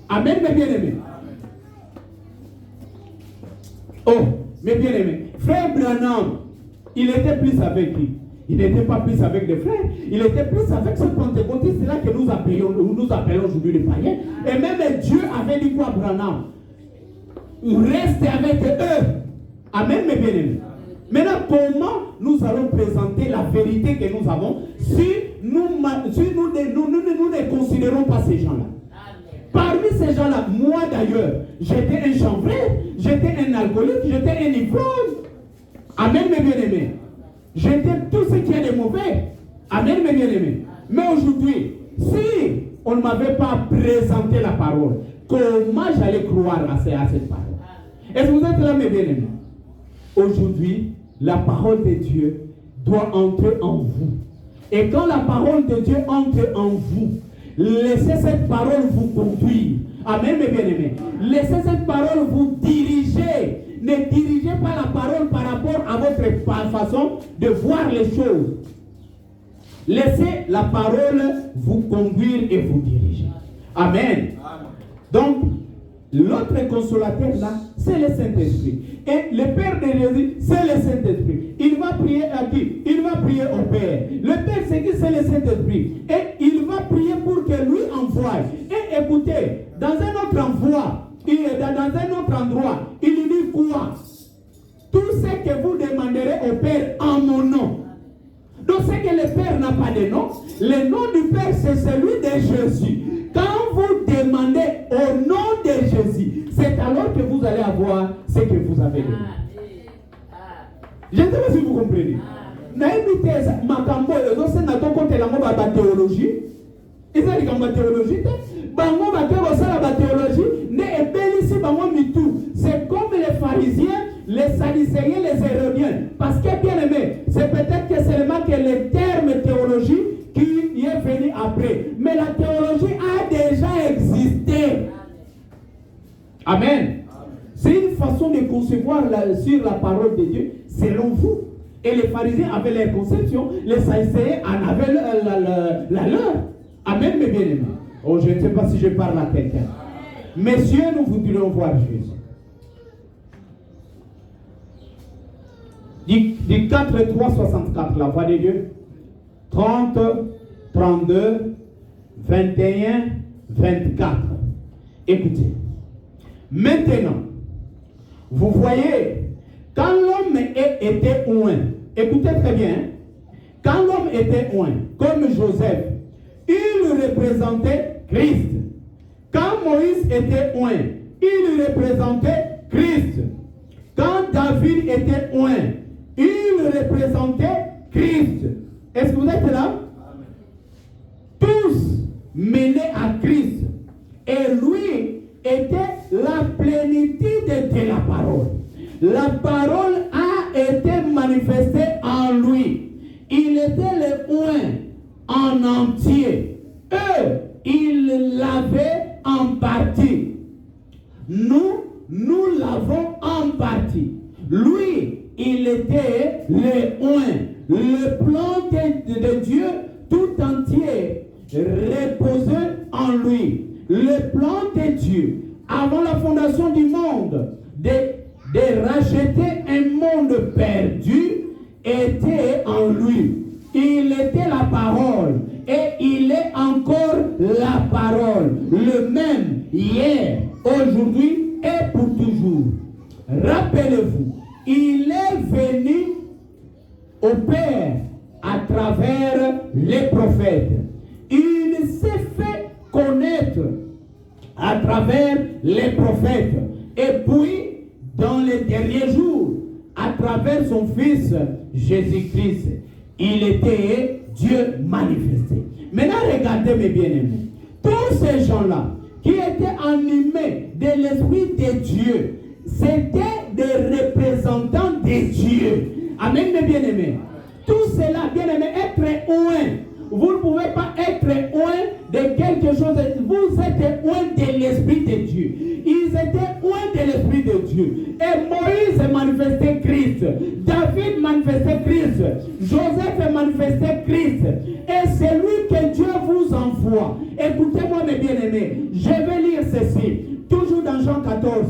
S1: Amen, mes bien-aimés. Oh, mes bien-aimés. Frère Branham, il était plus avec qui? Il n'était pas plus avec les frères. Il était plus avec ce pentecôtiste. C'est là que nous appelons aujourd'hui les païens. Et même Dieu avait dit quoi à Branham? Restez avec eux. Amen, mes bien-aimés. Maintenant, comment nous allons présenter la vérité que nous avons si nous ne considérons pas ces gens-là? Parmi ces gens-là, moi d'ailleurs, j'étais un chanvré, j'étais un alcoolique, j'étais un ivrogne. Amen, mes bien-aimés. J'étais tout ce qui est de mauvais. Amen, mes bien-aimés. Mais aujourd'hui, si on ne m'avait pas présenté la parole, comment j'allais croire à cette parole? Est-ce que vous êtes là, mes bien-aimés? aujourd'hui, la parole de Dieu doit entrer en vous. Et quand la parole de Dieu entre en vous, laissez cette parole vous conduire. Amen, mes bien-aimés. Laissez cette parole vous diriger. Ne dirigez pas la parole par rapport à votre façon de voir les choses. Laissez la parole vous conduire et vous diriger. Amen. Donc, l'autre consolateur là, c'est le Saint-Esprit. Et le Père de Jésus, c'est le Saint-Esprit. Il va prier à qui? Il va prier au Père. Le Père, c'est qui? C'est le Saint-Esprit. Et il va prier pour que lui envoie. Et écoutez, dans un autre envoi, dans un autre endroit, il dit quoi? Tout ce que vous demanderez au Père en mon nom. Donc, c'est que le Père n'a pas de nom. Le nom du Père, c'est celui de Jésus. Quand vous demandez au nom de Jésus, c'est alors que vous allez avoir ce que vous avez demandé. Je ne sais pas si vous comprenez. Théologie. Ils ont dit que théologie, c'est comme les pharisiens, les sadducéens, les hérodiens. Parce que bien aimé, c'est peut-être que seulement que le terme théologie qui est venu après. Mais la théologie a déjà existé. Amen. C'est une façon de concevoir sur la parole de Dieu selon vous. Et les pharisiens avaient leur conception, les sadducéens en avaient la leur. Amen, mes bien-aimés. Oh, je ne sais pas si je parle à quelqu'un. Messieurs, nous voudrions voir Jésus. Du 4, 3, 64, la voix de Dieu. 30, 32, 21, 24. Écoutez. Maintenant, vous voyez, quand l'homme était oint, écoutez très bien, quand l'homme était oint, comme Joseph, il représentait Christ. Quand Moïse était oint, il représentait Christ. Quand David était oint, il représentait Christ. Est-ce que vous êtes là? Tous menaient à Christ. Et lui était la plénitude de la parole. La parole a été manifestée en lui. Il était le oint en entier. Eux, ils l'avaient en partie. Nous l'avons en partie. Lui, il était le oint. Le plan de Dieu tout entier reposait en lui. Le plan de Dieu, avant la fondation du monde, de racheter un monde perdu, était en lui. Il était la parole et il est encore la parole. Le même hier, aujourd'hui et pour toujours. Rappelez-vous, il est venu au Père à travers les prophètes. Il s'est fait connaître à travers les prophètes. Et puis, dans les derniers jours, à travers son Fils Jésus-Christ, il était Dieu manifesté. Maintenant, regardez mes bien-aimés. Tous ces gens-là qui étaient animés de l'Esprit de Dieu, c'était des représentants de Dieu. Amen, mes bien-aimés. Tout cela, bien-aimés, être oint. Vous ne pouvez pas être oint de quelque chose. Vous êtes oint de l'Esprit de Dieu. Ils étaient oint de l'Esprit de Dieu. Et Moïse manifestait Christ. David manifestait Christ. Joseph manifestait Christ. Et c'est lui que Dieu vous envoie. Écoutez-moi, mes bien-aimés. Je vais lire ceci. Toujours dans Jean 14.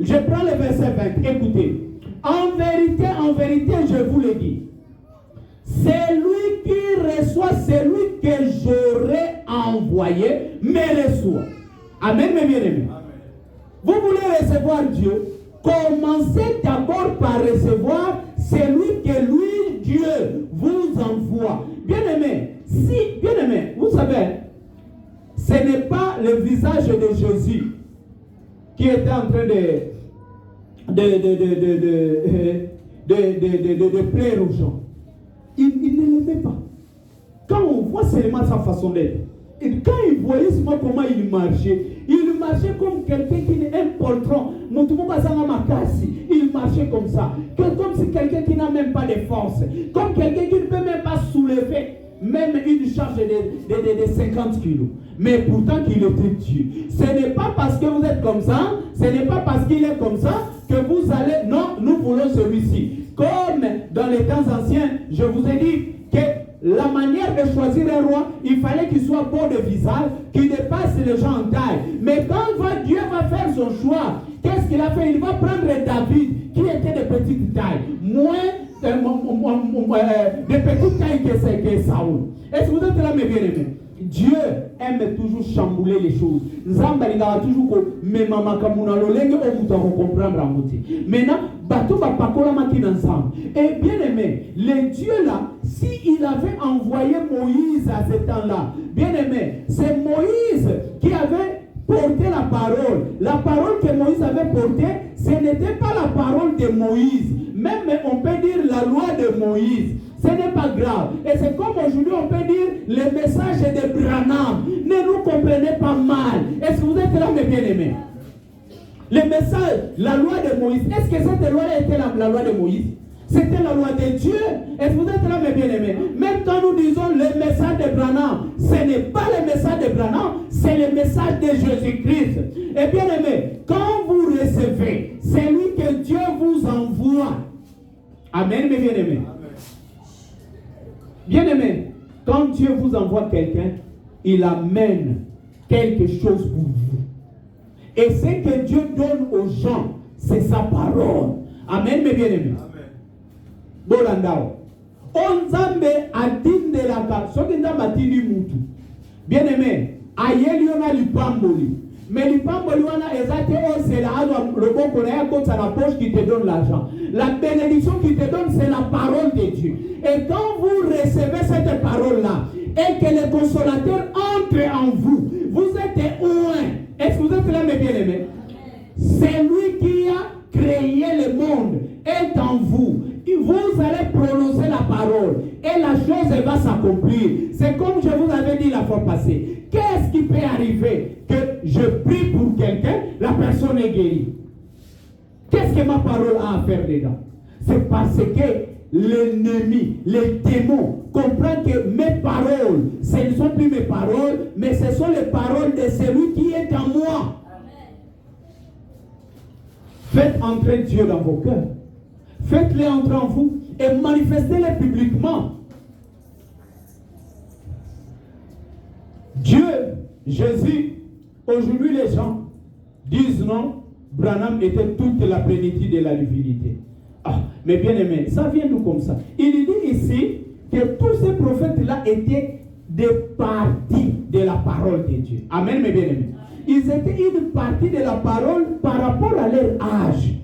S1: Je prends le verset 20. Écoutez. En vérité, je vous le dis. Celui qui reçoit celui que j'aurai envoyé me reçoit. Amen, mes bien-aimés. Vous voulez recevoir Dieu, commencez d'abord par recevoir celui que lui, Dieu, vous envoie. Bien-aimés, vous savez, ce n'est pas le visage de Jésus qui était en train de plaire aux gens. Il ne l'aimait pas. Quand on voit seulement sa façon d'être, quand il voyait seulement comment il marchait comme quelqu'un qui est un poltron. Il marchait comme ça. Comme si quelqu'un qui n'a même pas de force. Comme quelqu'un qui ne peut même pas soulever même une charge de 50 kilos. Mais pourtant qu'il était Dieu. Ce n'est pas parce que vous êtes comme ça, ce n'est pas parce qu'il est comme ça que vous allez... Non, nous voulons celui-ci. Comme dans les temps anciens, je vous ai dit que la manière de choisir un roi, il fallait qu'il soit beau de visage, qu'il dépasse les gens en taille. Mais quand Dieu va faire son choix, qu'est-ce qu'il a fait? Il va prendre David, qui était de petite taille, de petite taille que Saoul. Est-ce que vous êtes là, mes bien-aimés? Dieu aime toujours chambouler les choses. Zamba a toujours que mes maman kamuna lolenge au mouton comprendre en mouti. Maintenant, bateau va pas coller matin ensemble. Et bien aimé, le Dieu là, si il avait envoyé Moïse à ce temps-là, bien aimé, c'est Moïse qui avait porté la parole. La parole que Moïse avait portée, ce n'était pas la parole de Moïse. Même on peut dire la loi de Moïse. Ce n'est pas grave. Et c'est comme aujourd'hui on peut dire le message de Branham. Ne nous comprenez pas mal. Est-ce que vous êtes là, mes bien-aimés? Le message, la loi de Moïse. Est-ce que cette loi était la loi de Moïse? C'était la loi de Dieu. Est-ce que vous êtes là, mes bien-aimés? Même quand nous disons le message de Branham, ce n'est pas le message de Branham, c'est le message de Jésus-Christ. Et bien aimé, quand vous recevez celui que Dieu vous envoie, amen, mes bien-aimés. Bien-aimé, quand Dieu vous envoie quelqu'un, il amène quelque chose pour vous. Et ce que Dieu donne aux gens, c'est sa parole. Amen, mes bien-aimés. Bolandao. Onzambe adinde la ka. Sokinda matini mutu. Bien-aimé, ayeli ona lipamboli. Mais lipamboli wana ezate o c'est la le bon connaît quand ça la poche qui te donne l'argent. La bénédiction qui te donne, c'est la parole de Dieu. Et quand vous recevez cette parole-là, et que le consolateur entre en vous, vous êtes loin. Est-ce que vous êtes là, mes bien-aimés? C'est lui qui a créé le monde, est en vous. Vous allez prononcer la parole et la chose va s'accomplir. C'est comme je vous avais dit la fois passée. Qu'est-ce qui peut arriver? Que je prie pour quelqu'un, la personne est guérie. Qu'est-ce que ma parole a à faire dedans? C'est parce que l'ennemi, les démons comprennent que mes paroles, ce ne sont plus mes paroles, mais ce sont les paroles de celui qui est en moi. Faites entrer Dieu dans vos cœurs. Faites-les entrer en vous et manifestez-les publiquement. Dieu, Jésus, aujourd'hui les gens disent non, Branham était toute la plénitude de la divinité. Ah, mais bien aimé, ça vient d'où comme ça? Il dit ici que tous ces prophètes-là étaient des parties de la parole de Dieu. Amen, mes bien-aimés. Ils étaient une partie de la parole par rapport à leur âge.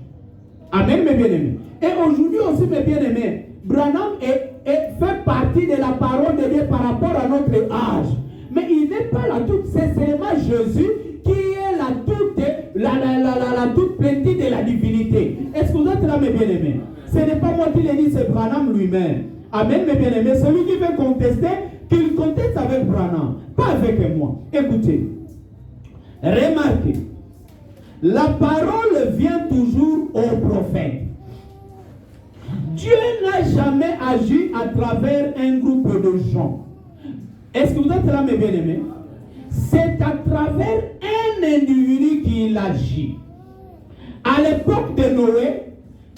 S1: Amen, mes bien-aimés. Et aujourd'hui aussi, mes bien-aimés, Branham fait partie de la parole de Dieu par rapport à notre âge. Mais il n'est pas la toute, c'est seulement Jésus qui est la toute plénitude de la divinité. Est-ce que vous êtes là, mes bien-aimés? Ce n'est pas moi qui l'ai dit, c'est Branham lui-même. Amen, mes bien-aimés. Celui qui veut contester, qu'il conteste avec Branham, pas avec moi. Écoutez, remarquez, la parole vient toujours au prophète. Dieu n'a jamais agi à travers un groupe de gens. Est-ce que vous êtes là, mes bien-aimés? C'est à travers un individu qu'il agit. À l'époque de Noé,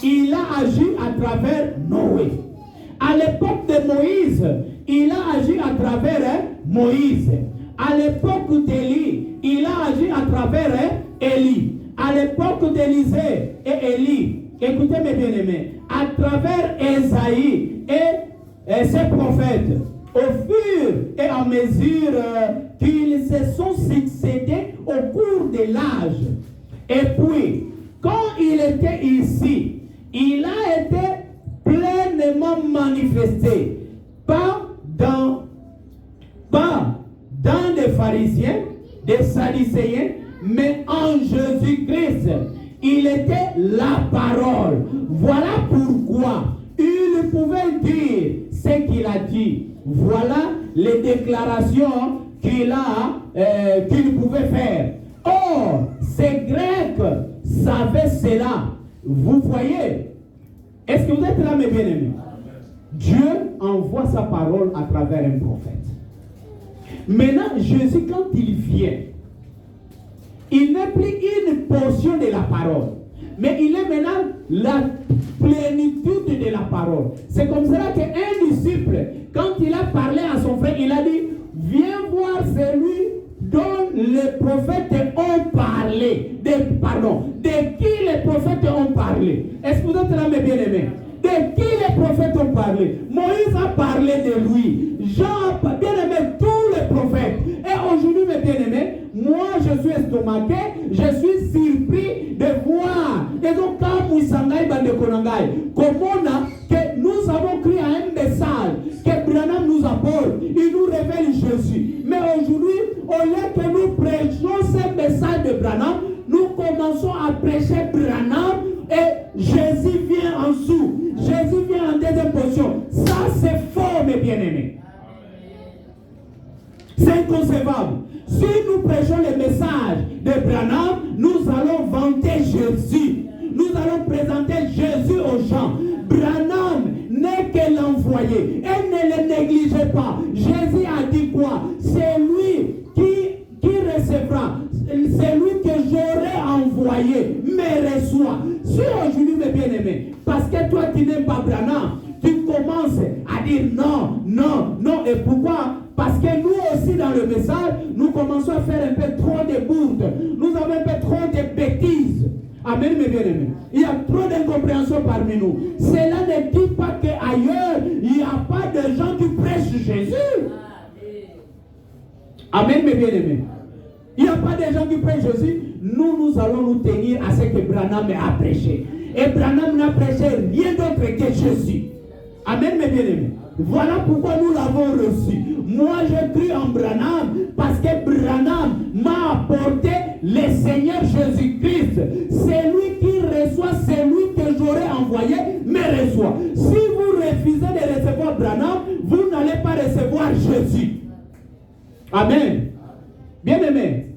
S1: il a agi à travers Noé. À l'époque de Moïse, il a agi à travers Moïse. À l'époque d'Élie, il a agi à travers Élie. À l'époque d'Élisée et Élie, écoutez mes bien-aimés, à travers Ésaïe et ses prophètes, au fur et à mesure qu'ils se sont succédés au cours de l'âge. Et puis, quand il était ici, il a été pleinement manifesté, pas dans des pharisiens, des sadducéens, mais en Jésus-Christ. Il était la parole. Voilà pourquoi il pouvait dire ce qu'il a dit. Voilà les déclarations qu'il pouvait faire. Or, ces Grecs savaient cela. Vous voyez? Est-ce que vous êtes là, mes bien-aimés? Dieu envoie sa parole à travers un prophète. Maintenant, Jésus, quand il vient, il n'est plus une portion de la parole, mais il est maintenant la plénitude de la parole. C'est comme cela qu'un disciple, quand il a parlé à son frère, il a dit, viens voir celui dont les prophètes ont parlé. De qui les prophètes ont parlé? Est-ce que vous êtes là, mes bien-aimés? De qui les prophètes ont parlé? Moïse a parlé de lui. Jean a bien-aimé tous les prophètes. Et aujourd'hui, mes bien-aimés, moi je suis estomaqué, je suis surpris de voir. Et donc, comment que nous avons cru à un message que Branham nous apporte. Il nous révèle Jésus. Mais aujourd'hui, au lieu que nous prêchions ce message de Branham, nous commençons à prêcher Branham et Jésus vient en dessous. Jésus vient en deuxième position. Ça, c'est faux, mes bien-aimés. C'est inconcevable. Si nous prêchons le message de Branham, nous allons vanter Jésus. Nous allons présenter Jésus aux gens. Branham n'est que l'envoyé. Et ne le négligez pas. Jésus a dit quoi? C'est lui qui recevra. C'est lui que j'aurais envoyé, me reçoit. Si aujourd'hui, mes bien-aimés, parce que toi tu n'aimes pas Branham, tu commences à dire non, non, non. Et pourquoi? Parce que nous aussi dans le message, nous commençons à faire un peu trop de bourdes. Nous avons un peu trop de bêtises. Amen, mes bien-aimés. Il y a trop d'incompréhension parmi nous. Cela ne dit pas qu'ailleurs, il n'y a pas de gens qui prêchent Jésus. Amen, mes bien-aimés. Il n'y a pas de gens qui prêchent Jésus. Nous allons nous tenir à ce que Branham a prêché. Et Branham n'a prêché rien d'autre que Jésus. Amen, mes bien-aimés. Voilà pourquoi nous l'avons reçu. Moi, j'ai cru en Branham parce que Branham m'a apporté le Seigneur Jésus-Christ. C'est lui qui reçoit, c'est lui que j'aurais envoyé, me reçoit. Si vous refusez de recevoir Branham, vous n'allez pas recevoir Jésus. Amen. Bien-aimés,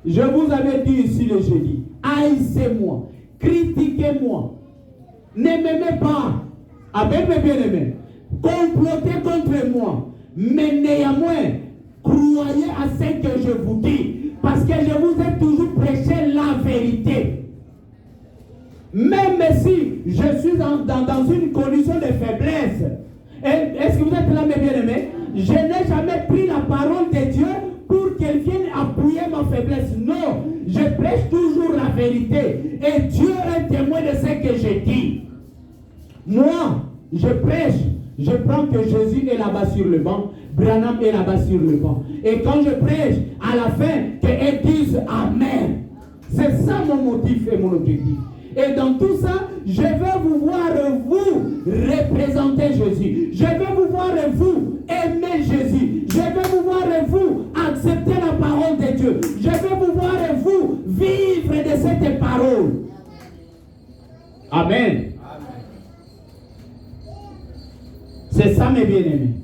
S1: je vous avais dit ici le jeudi, haïssez-moi, critiquez-moi, ne m'aimez pas. Amen, mes bien-aimés. Complotez contre moi, mais néanmoins, croyez à ce que je vous dis, parce que je vous ai toujours prêché la vérité. Même si je suis dans une condition de faiblesse, est-ce que vous êtes là, mes bien-aimés? Je n'ai jamais pris la parole de Dieu pour qu'elle vienne appuyer ma faiblesse. Non, je prêche toujours la vérité. Et Dieu est témoin de ce que je dis. Moi, je prêche. Je prends que Jésus est là-bas sur le banc, Branham est là-bas sur le banc. Et quand je prêche, à la fin, qu'elles disent Amen. C'est ça mon motif et mon objectif. Et dans tout ça, je vais vous voir, vous, représenter Jésus. Je vais vous voir, vous, aimer Jésus. Je vais vous voir, vous, accepter la parole de Dieu. Je vais vous voir, vous, vivre de cette parole. Amen. C'est ça, mes bien-aimés.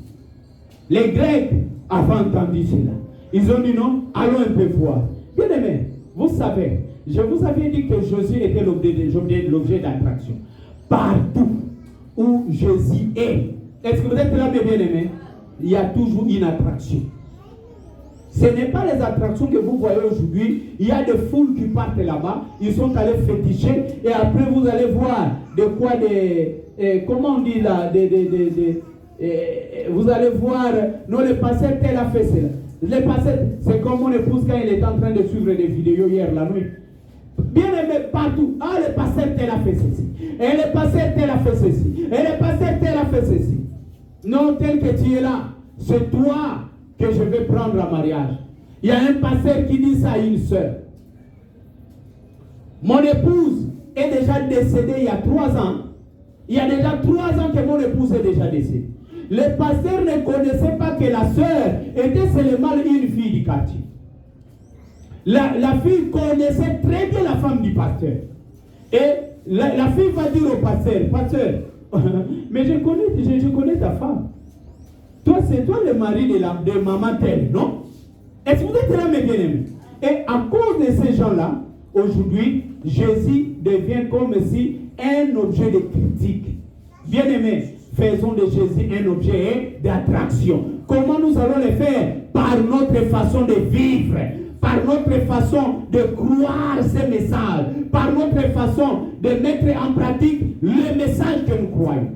S1: Les Grecs avaient entendu cela. Ils ont dit non, allons un peu voir. Bien-aimés, vous savez, je vous avais dit que Jésus était l'objet d'attraction. Partout où Jésus est. Est-ce que vous êtes là, mes bien-aimés? Il y a toujours une attraction. Ce n'est pas les attractions que vous voyez aujourd'hui. Il y a des foules qui partent là-bas. Ils sont allés féticher. Et après, vous allez voir de quoi comment on dit là, vous allez voir, non, le pasteur tel a fait cela. Le pasteur, c'est comme mon épouse quand il était en train de suivre des vidéos hier la nuit. Bien aimé partout. Ah, le pasteur tel a fait ceci. Et le pasteur tel a fait ceci. Et le pasteur tel a fait ceci. Non, tel que tu es là, c'est toi que je vais prendre en mariage. Il y a un pasteur qui dit ça à une soeur. Mon épouse est déjà décédée il y a 3 ans. Il y a déjà 3 ans que mon épouse est déjà décédée. Le pasteur ne connaissait pas que la sœur était seulement une fille du quartier. La fille connaissait très bien la femme du pasteur. Et la fille va dire au pasteur, pasteur, mais je connais ta femme. Toi, c'est toi le mari de maman telle, non? Est-ce que vous êtes là, mes bien-aimés? Et à cause de ces gens-là, aujourd'hui, Jésus devient comme si un objet de critique. Bien-aimés, faisons de Jésus un objet d'attraction. Comment nous allons le faire? Par notre façon de vivre, par notre façon de croire ces messages, par notre façon de mettre en pratique le message que nous croyons.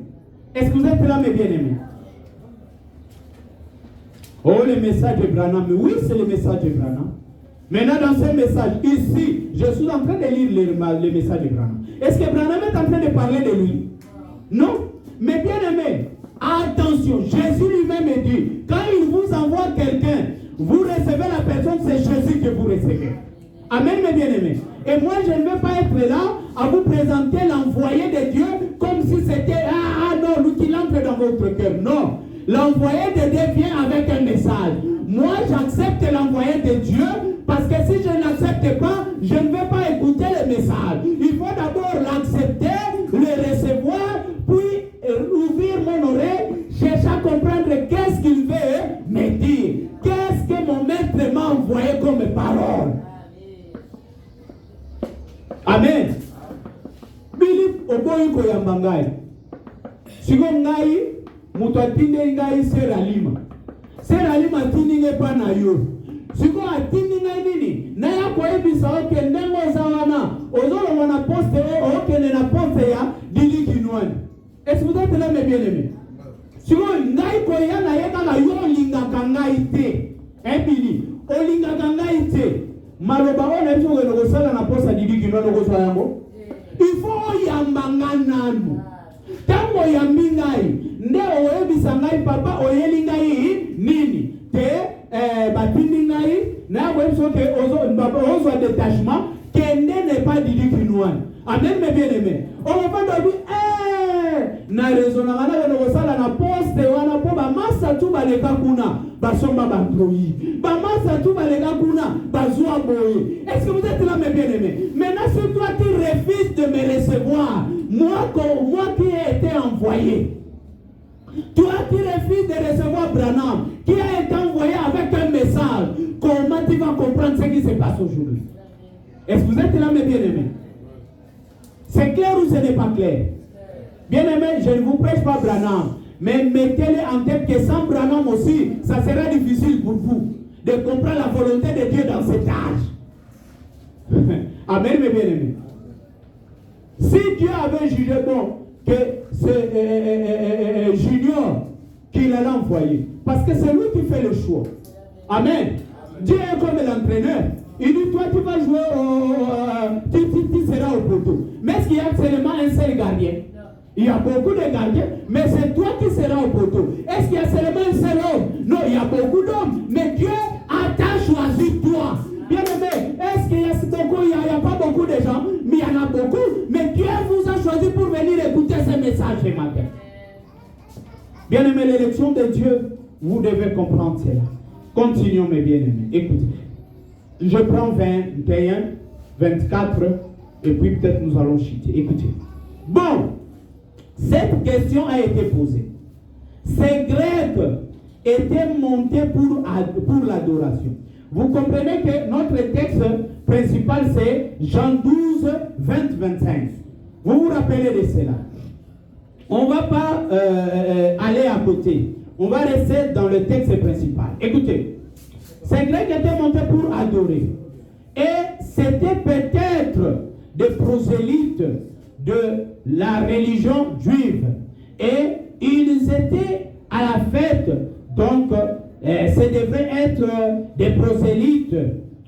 S1: Est-ce que vous êtes là, mes bien-aimés? Oh, le message de Branham. Oui, c'est le message de Branham. Maintenant, dans ce message, ici, je suis en train de lire le message de Branham. Est-ce que Branham est en train de parler de lui? Non. Mais bien aimé, attention, Jésus lui-même dit, quand il vous envoie quelqu'un, vous recevez la personne, c'est Jésus que vous recevez. Amen, mes bien-aimés. Et moi, je ne vais pas être là à vous présenter l'envoyé de Dieu comme si c'était, non, lui qui entre dans votre cœur. Non. L'envoyé de Dieu vient avec un message. Moi, j'accepte l'envoyé de Dieu parce que si je ne l'accepte pas, je ne vais pas écouter le message. Il faut d'abord l'accepter, le recevoir, puis ouvrir mon oreille, chercher à comprendre qu'est-ce qu'il veut me dire. Qu'est-ce que mon maître m'a envoyé comme parole. Amen. Bilip oboyi koyamba ngai. Siko ngai mutu atindi ngai seralima. Seralima atindi ngai pa na yo. Siko atindi ngai nini? Na ya koyebisa oke ndengo zawana. Ozolo wana poste oke na poste ya dili kinwani. Est-ce que vous êtes là, mes bien-aimés? Siko ngai koyana yeka na yo lingaka ngai te. Ebili olingaka ngai te. Maloba ona biso ke nokosala na posa dili kinwani okosala yango. Il faut yambanga nanu. Tango yambi ngai nde oyebisa ngai papa oyeli ngai nini te batindi ngai na koyebiso ke ozwa détachement kende n'est pas didi kinwani. Amen, mes bien-aimés. On va dire na raisonna ngana no kosala na poste wana po ba masa tu baleka kuna basomba bantroi ba masa tu baleka kuna bazwa boye. Est-ce que vous êtes là, mes bien-aimés? Maintenant, c'est toi qui refuses de me recevoir, moi qui ai été envoyé, toi qui refuses de recevoir Branham qui a été envoyé avec un message, comment tu vas comprendre ce qui se passe aujourd'hui? Est-ce que vous êtes là, mes bien-aimés? C'est clair ou ce n'est pas clair? Bien-aimés, je ne vous prêche pas Branham, mais mettez-le en tête que sans Branham aussi, ça sera difficile pour vous de comprendre la volonté de Dieu dans cet âge. Amen, mes bien-aimés. Si Dieu avait jugé bon que c'est Junior qu'il allait envoyer, parce que c'est lui qui fait le choix. Amen. Dieu est comme l'entraîneur. Il dit, toi tu vas jouer tu seras au poteau. Mais est-ce qu'il y a seulement un seul gardien? Il y a beaucoup de gardiens, mais c'est toi qui seras au poteau. Est-ce qu'il y a seulement un seul homme? Non, il y a beaucoup d'hommes, mais Dieu t'a choisi toi. Bien aimé, est-ce qu'il y a beaucoup? Il n'y a pas beaucoup de gens, mais il y en a beaucoup. Mais Dieu vous a choisi pour venir écouter ce message ce matin. Bien aimé, l'élection de Dieu, vous devez comprendre cela. Continuons, mes bien-aimés. Écoutez, je prends 21, 24, et puis peut-être nous allons chuter. Écoutez. Bon. Cette question a été posée. Ces Grecs étaient montés pour l'adoration. Vous comprenez que notre texte principal c'est Jean 12, 20, 25. Vous vous rappelez de cela. On ne va pas aller à côté. On va rester dans le texte principal. Écoutez, ces Grecs étaient montés pour adorer. Et c'était peut-être des prosélytes de la religion juive. Et ils étaient à la fête. Donc, ce devait être des prosélytes.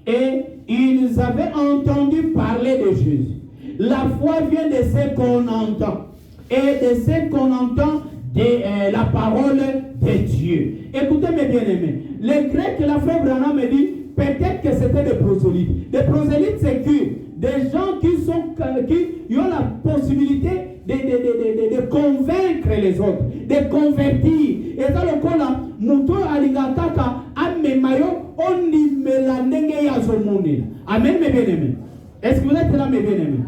S1: Et ils avaient entendu parler de Jésus. La foi vient de ce qu'on entend. Et de ce qu'on entend de la parole de Dieu. Écoutez mes bien-aimés. Les Grecs, la frère Branham me dit, peut-être que c'était des prosélytes. Des prosélytes, c'est qui? Des gens qui ont la possibilité de convaincre les autres, de convertir. Et dans le cas là, Mouto Aligataka, Amemayo, on y met la nenge yazomone. Amen, mes bien-aimés. Est-ce que vous êtes là, mes bien-aimés?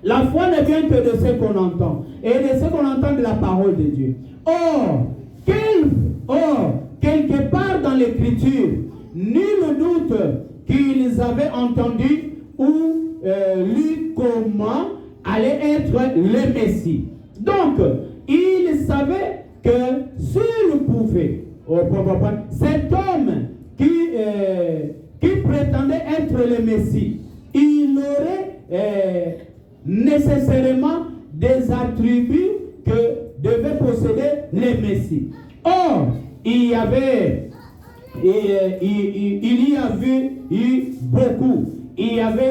S1: La foi ne vient que de ce qu'on entend, et de ce qu'on entend de la parole de Dieu. Or, quelque part dans l'Écriture, nul doute qu'ils avaient entendu ou lu comment allait être le Messie. Donc, ils savaient que s'il pouvait, cet homme qui prétendait être le Messie, il aurait nécessairement des attributs que devait posséder le Messie. Or, il y avait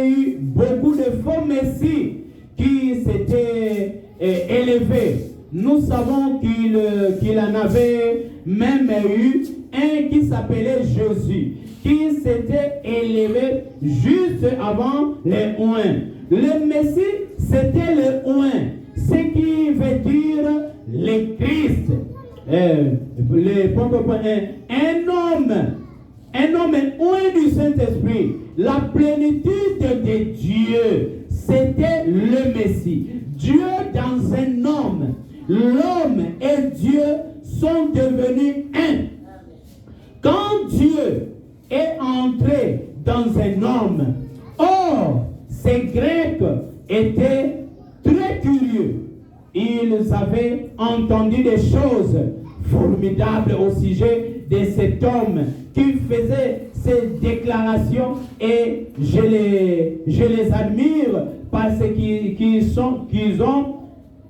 S1: eu beaucoup de faux messies qui s'étaient élevés. Nous savons qu'il en avait même eu un qui s'appelait Jésus, qui s'était élevé juste avant les oins. Le Messie, c'était le oin, ce qui veut dire le Christ. Un homme oint du Saint-Esprit, la plénitude de Dieu, c'était le Messie. Dieu dans un homme, l'homme et Dieu sont devenus un. Quand Dieu est entré dans un homme, or, ces Grecs étaient très curieux. Ils avaient entendu des choses formidables au sujet de cet homme qui faisait ces déclarations, et je les admire parce qu'ils ont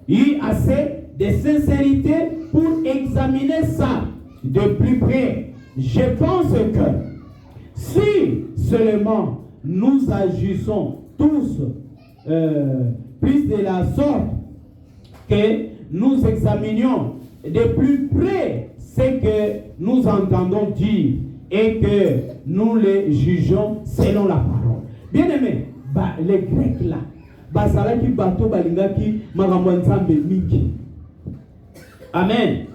S1: eu assez de sincérité pour examiner ça de plus près. Je pense que si seulement nous agissons tous plus de la sorte que nous examinions de plus près ce que nous entendons dire et que nous les jugeons selon la parole. Bien aimé, les Grecs là, bazalaki bato balingaki makambo nzambe mingi. Amen.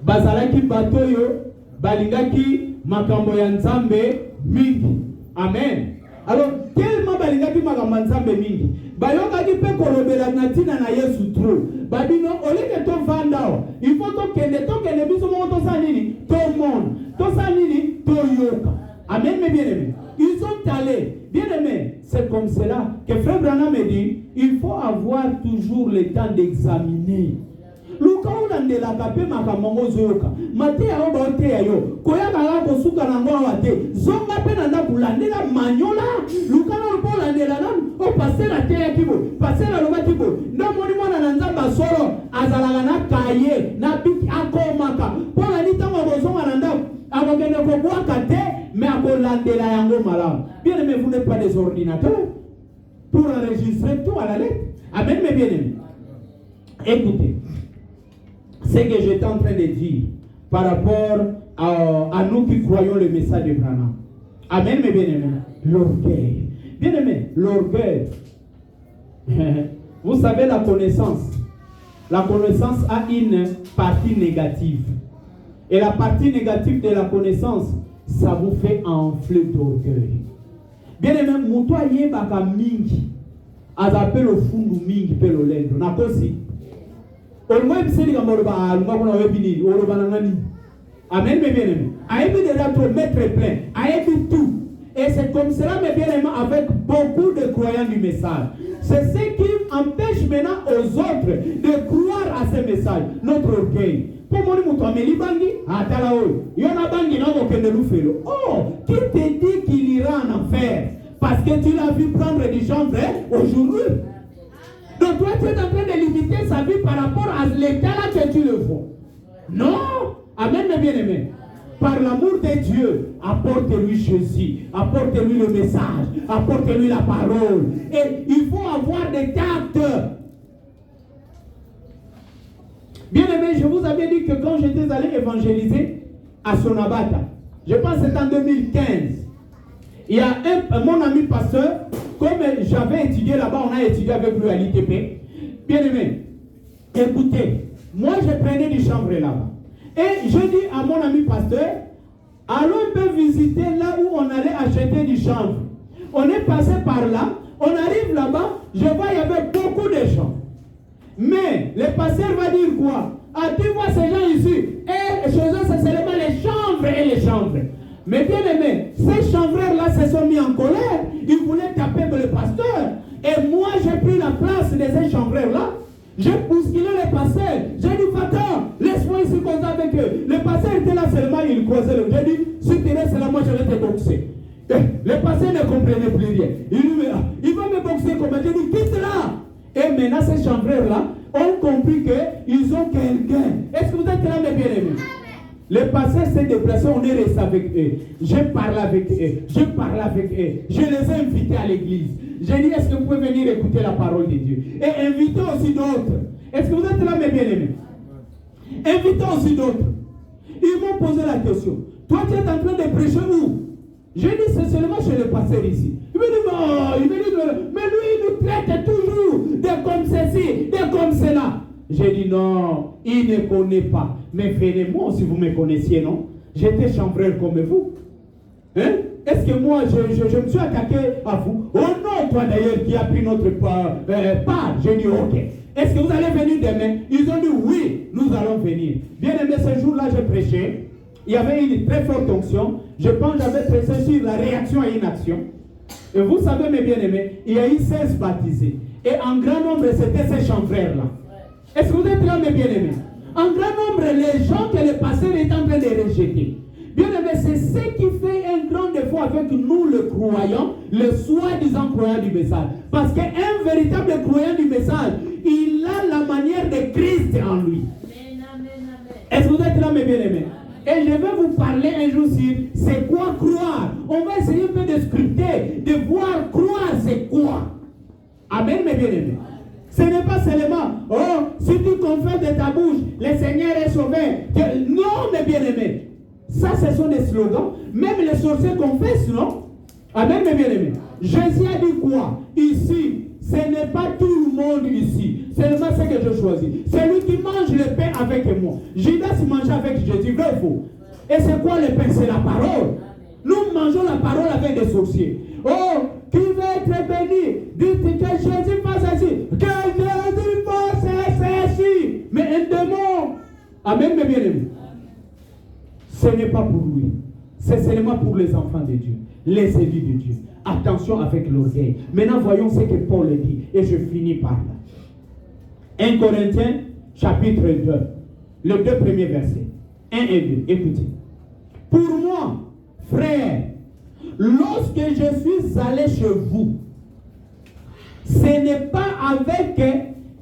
S1: Bazalaki bato yo balingaki makambo ya nzambe mingi. Amen. Alors, tellement balingaki makambo ya nzambe mingi, bayokaki pe kolobela na tina na Yesu trop. Babino oleke to vandao, il faut to kende biso mo to sanini, to monde, to sanini, to yoka. Amen, mes bien-aimés. Ils sont allés. Bien-aimés, c'est comme cela que Frère Branham me dit, il faut avoir toujours le temps d'examiner. Luka unandela kape makamongo zoyoka. Mate ya oba ote ya yo. Koya kala kosuka na ngwa wate. Zonga pe nanda kulandela manyola. Luka na lupo landela nan. O pasera te ya kibo. Pasera loba kibo. Ndamoni mwana nanzamba soro. Azalaga na kaye. Na biki ako maka. Pona nitango bozonga nanda. Akogene kobuwa kate. Mais ako landela yango malam. Bien aimé, vous n'êtes pas des ordinateurs pour enregistrer tout à la lettre. Amen, mes bien-aimés. Écoutez. Ce que j'étais en train de dire par rapport à nous qui croyons le message de Branham. Amen, mes bien-aimés. L'orgueil. Bien-aimés, l'orgueil. Vous savez, la connaissance a une partie négative. Et la partie négative de la connaissance, ça vous fait enfler d'orgueil. Bien-aimés, moutoua yebaka mingi. Azape le fundu mingi pe lo lendo. Nakosi. Amen, mes bien-aimés. Aïe, déjà trop mettre plein. Aïe, tout. Et c'est comme cela, mes bien-aimés, avec beaucoup de croyants du message. C'est ce qui empêche maintenant aux autres de croire à ce message. Notre orgueil. Pour moi, oh, qui te dit qu'il ira en enfer? Parce que tu l'as vu prendre du chanvre aujourd'hui. Donc toi, tu es en train de limiter sa vie par rapport à l'état là que tu le vois. Non. Amen, mes bien-aimés. Par l'amour de Dieu, apporte-lui Jésus, apporte-lui le message, apporte-lui la parole. Et il faut avoir des tacts. Bien-aimés, je vous avais dit que quand j'étais allé évangéliser à Sonabata, je pense que c'était en 2015, il y a mon ami pasteur, comme j'avais étudié là-bas, on a étudié avec lui à l'ITP. Bien-aimé, écoutez, moi je prenais du chanvre là-bas. Et je dis à mon ami pasteur, allons un peu visiter là où on allait acheter du chanvre. On est passé par là, on arrive là-bas, je vois il y avait beaucoup de gens. Mais le pasteur va dire quoi? Ah, tu vois ces gens ici, et chez eux c'est seulement les chanvres et les chanvres. Mais bien aimé, ces chanvreurs-là se sont mis en colère. Ils voulaient taper le pasteur. Et moi, j'ai pris la place de ces chanvreurs-là. J'ai bousculé les pasteurs. J'ai dit, va-t'en, laisse-moi ici causer avec eux. Le pasteur était là seulement, il croisait le. J'ai dit, si tu restes là, moi je vais te boxer. Le pasteur ne comprenait plus rien. Il dit, il va me boxer comment? J'ai dit, quitte là. Et maintenant, ces chanvreurs-là ont compris qu'ils ont quelqu'un. Est-ce que vous êtes là, mes bien-aimés? Le pasteur s'est déplacé, on est resté avec eux. J'ai parlé avec eux. Je les ai invités à l'église. J'ai dit, est-ce que vous pouvez venir écouter la parole de Dieu? Et invitez aussi d'autres. Est-ce que vous êtes là, mes bien-aimés? Invitez aussi d'autres. Ils m'ont posé la question. Toi, tu es en train de prêcher où? J'ai dit, c'est seulement chez le pasteur ici. Il me dit, mais lui, il nous traite toujours de comme ceci, de comme cela. J'ai dit, non, il ne connaît pas. Mais venez-moi si vous me connaissiez, non? J'étais chambreur comme vous. Hein? Est-ce que moi, je me suis attaqué à vous? Oh non, toi d'ailleurs, qui a pris notre part. J'ai dit, ok. Est-ce que vous allez venir demain? Ils ont dit, oui, nous allons venir. Bien aimé, ce jour-là, j'ai prêché. Il y avait une très forte onction. Je pense que j'avais prêché sur la réaction à une action. Et vous savez, mes bien-aimés, il y a eu 16 baptisés. Et en grand nombre, c'était ces chanvreurs-là. Est-ce que vous êtes là, mes bien-aimés? En grand nombre, les gens que le pasteur est en train de rejeter. Bien-aimés, c'est ce qui fait un grand défaut avec nous, le croyant, le soi-disant croyant du message. Parce qu'un véritable croyant du message, il a la manière de Christ en lui. Est-ce que vous êtes là, mes bien-aimés? Et je vais vous parler un jour sur c'est quoi croire. On va essayer un peu de scruter, de voir croire c'est quoi. Amen, mes bien-aimés. Ce n'est pas seulement, oh, si tu confesses de ta bouche, le Seigneur est sauvé. Non, mes bien-aimés. Ça, ce sont des slogans. Même les sorciers confessent, non? Amen, mes bien-aimés. Jésus a dit quoi? Ici, ce n'est pas tout le monde ici. C'est seulement ce que je choisis. C'est lui qui mange le pain avec moi. Judas mangeait avec Jésus, vrai ou faux? Et c'est quoi le pain? C'est la parole. Nous mangeons la parole avec des sorciers. Oh, qui veut être béni? Dites que Jésus fasse ceci. Que Jésus fasse ceci. Mais un démon. Amen, mes bien-aimés. Ce n'est pas pour lui. C'est seulement pour les enfants de Dieu. Les élus de Dieu. Attention avec l'orgueil. Maintenant, voyons ce que Paul dit. Et je finis par là. 1 Corinthiens, chapitre 2. Les 2 premiers versets. 1 et 2. Écoutez. Pour moi, frère, lorsque je suis allé chez vous, ce n'est pas avec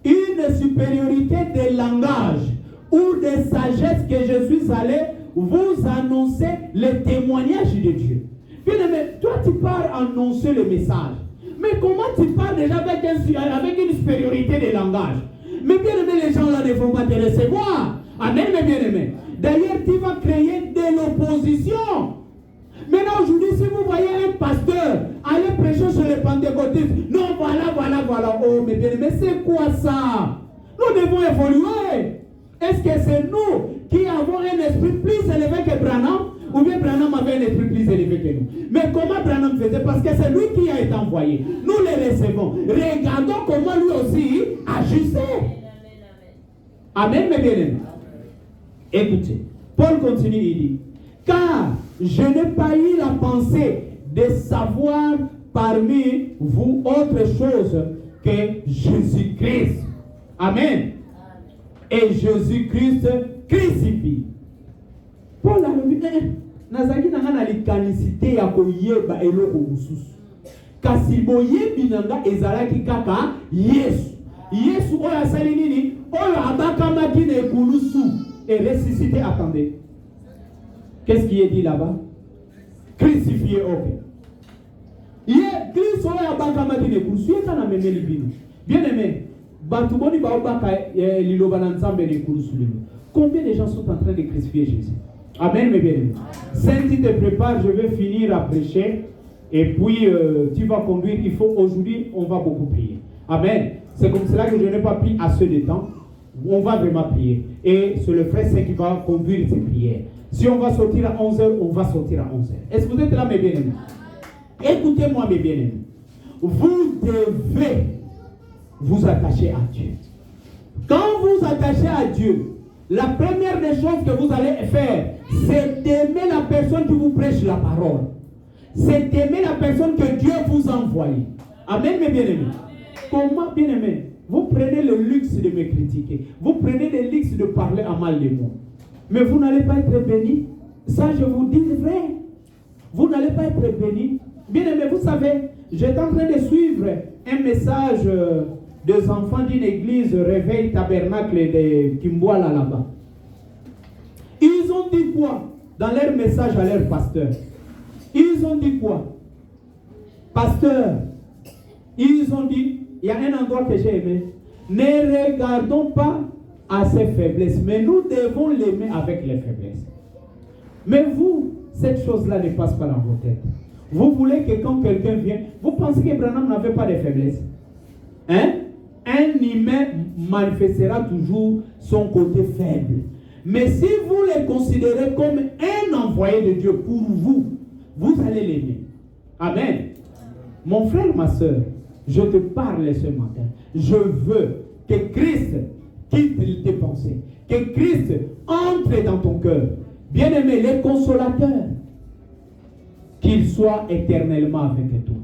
S1: une supériorité de langage ou de sagesse que je suis allé vous annoncer le témoignage de Dieu. Bien aimé, toi tu pars annoncer le message. Mais comment tu parles déjà avec une supériorité de langage? Mais bien aimé, les gens là ne vont pas te recevoir. Amen, mes bien aimés. D'ailleurs, tu vas créer de l'opposition. Maintenant, aujourd'hui, si vous voyez un pasteur aller prêcher sur les pentecôtistes, non, voilà. Oh, mes bien aimés, c'est quoi ça? Nous devons évoluer. Est-ce que c'est nous qui avons un esprit plus élevé que Branham? Ou bien Branham avait un esprit plus élevé que nous? Mais comment Branham faisait? Parce que c'est lui qui a été envoyé. Nous les recevons. Regardons comment lui aussi agissait. Amen, mes bien-aimés. Écoutez, Paul continue, il dit, car je n'ai pas eu la pensée de savoir parmi vous autre chose que Jésus-Christ. Amen. Et Jésus-Christ crucifié. Paul a dit, nazaki nanga na likanisite ya koyeba eloko mususu. Kasi boyebi nanga ezalaki kaka Yesu. Yesu oyo asali nini? Oyo abakamaki na ekulusu et ressuscité. Attendez. Qu'est-ce qui est dit là-bas? Crucifié, ok. Christ oyo abakamaki na ekulusu yeka na memeli bino. Bien aimé, batuboni baobaka liloba na nzambe na ekulusu lino. Combien de gens sont en train de crucifier Jésus? Amen, mes bien-aimés. Saint, tu te prépares, je vais finir à prêcher. Et puis, tu vas conduire. Il faut, aujourd'hui, on va beaucoup prier. Amen. C'est comme cela que je n'ai pas pris assez de temps. On va vraiment prier. Et c'est le frère Saint qui va conduire ces prières. Si on va sortir à 11h, on va sortir à 11h. Est-ce que vous êtes là, mes bien-aimés? Écoutez-moi, mes bien-aimés. Vous devez vous attacher à Dieu. Quand vous attachez à Dieu, la première des choses que vous allez faire, c'est d'aimer la personne qui vous prêche la parole. C'est d'aimer la personne que Dieu vous a envoyée. Amen, mes bien-aimés. Comment, bien-aimés? Vous prenez le luxe de me critiquer. Vous prenez le luxe de parler à mal de moi. Mais vous n'allez pas être béni. Ça, je vous dis vrai. Vous n'allez pas être béni. Bien-aimés, vous savez, j'étais en train de suivre un message des enfants d'une église Réveil Tabernacle de Kimboala là-bas. Ils ont dit quoi dans leur message à leur pasteur? Ils ont dit quoi? Pasteur, ils ont dit, il y a un endroit que j'ai aimé. Ne regardons pas à ses faiblesses, mais nous devons l'aimer avec les faiblesses. Mais vous, cette chose-là ne passe pas dans vos têtes. Vous voulez que quand quelqu'un vient, vous pensez que Branham n'avait pas de faiblesse? Hein? Un humain manifestera toujours son côté faible. Mais si vous le considérez comme un envoyé de Dieu pour vous, vous allez l'aimer. Amen. Mon frère, ma soeur, je te parle ce matin. Je veux que Christ quitte tes pensées. Que Christ entre dans ton cœur. Bien-aimé, les consolateurs, qu'il soit éternellement avec toi.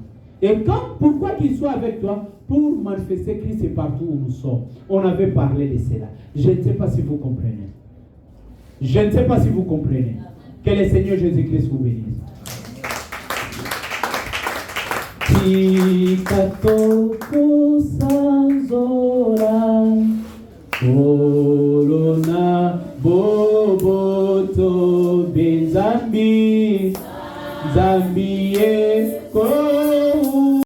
S1: Et pourquoi qu'il soit avec toi? Pour manifester Christ partout où nous sommes. On avait parlé de cela. Je ne sais pas si vous comprenez. Je ne sais pas si vous comprenez. Que le Seigneur Jésus-Christ vous bénisse. Tikatoko sanzora Olona boboto benzambi Zambi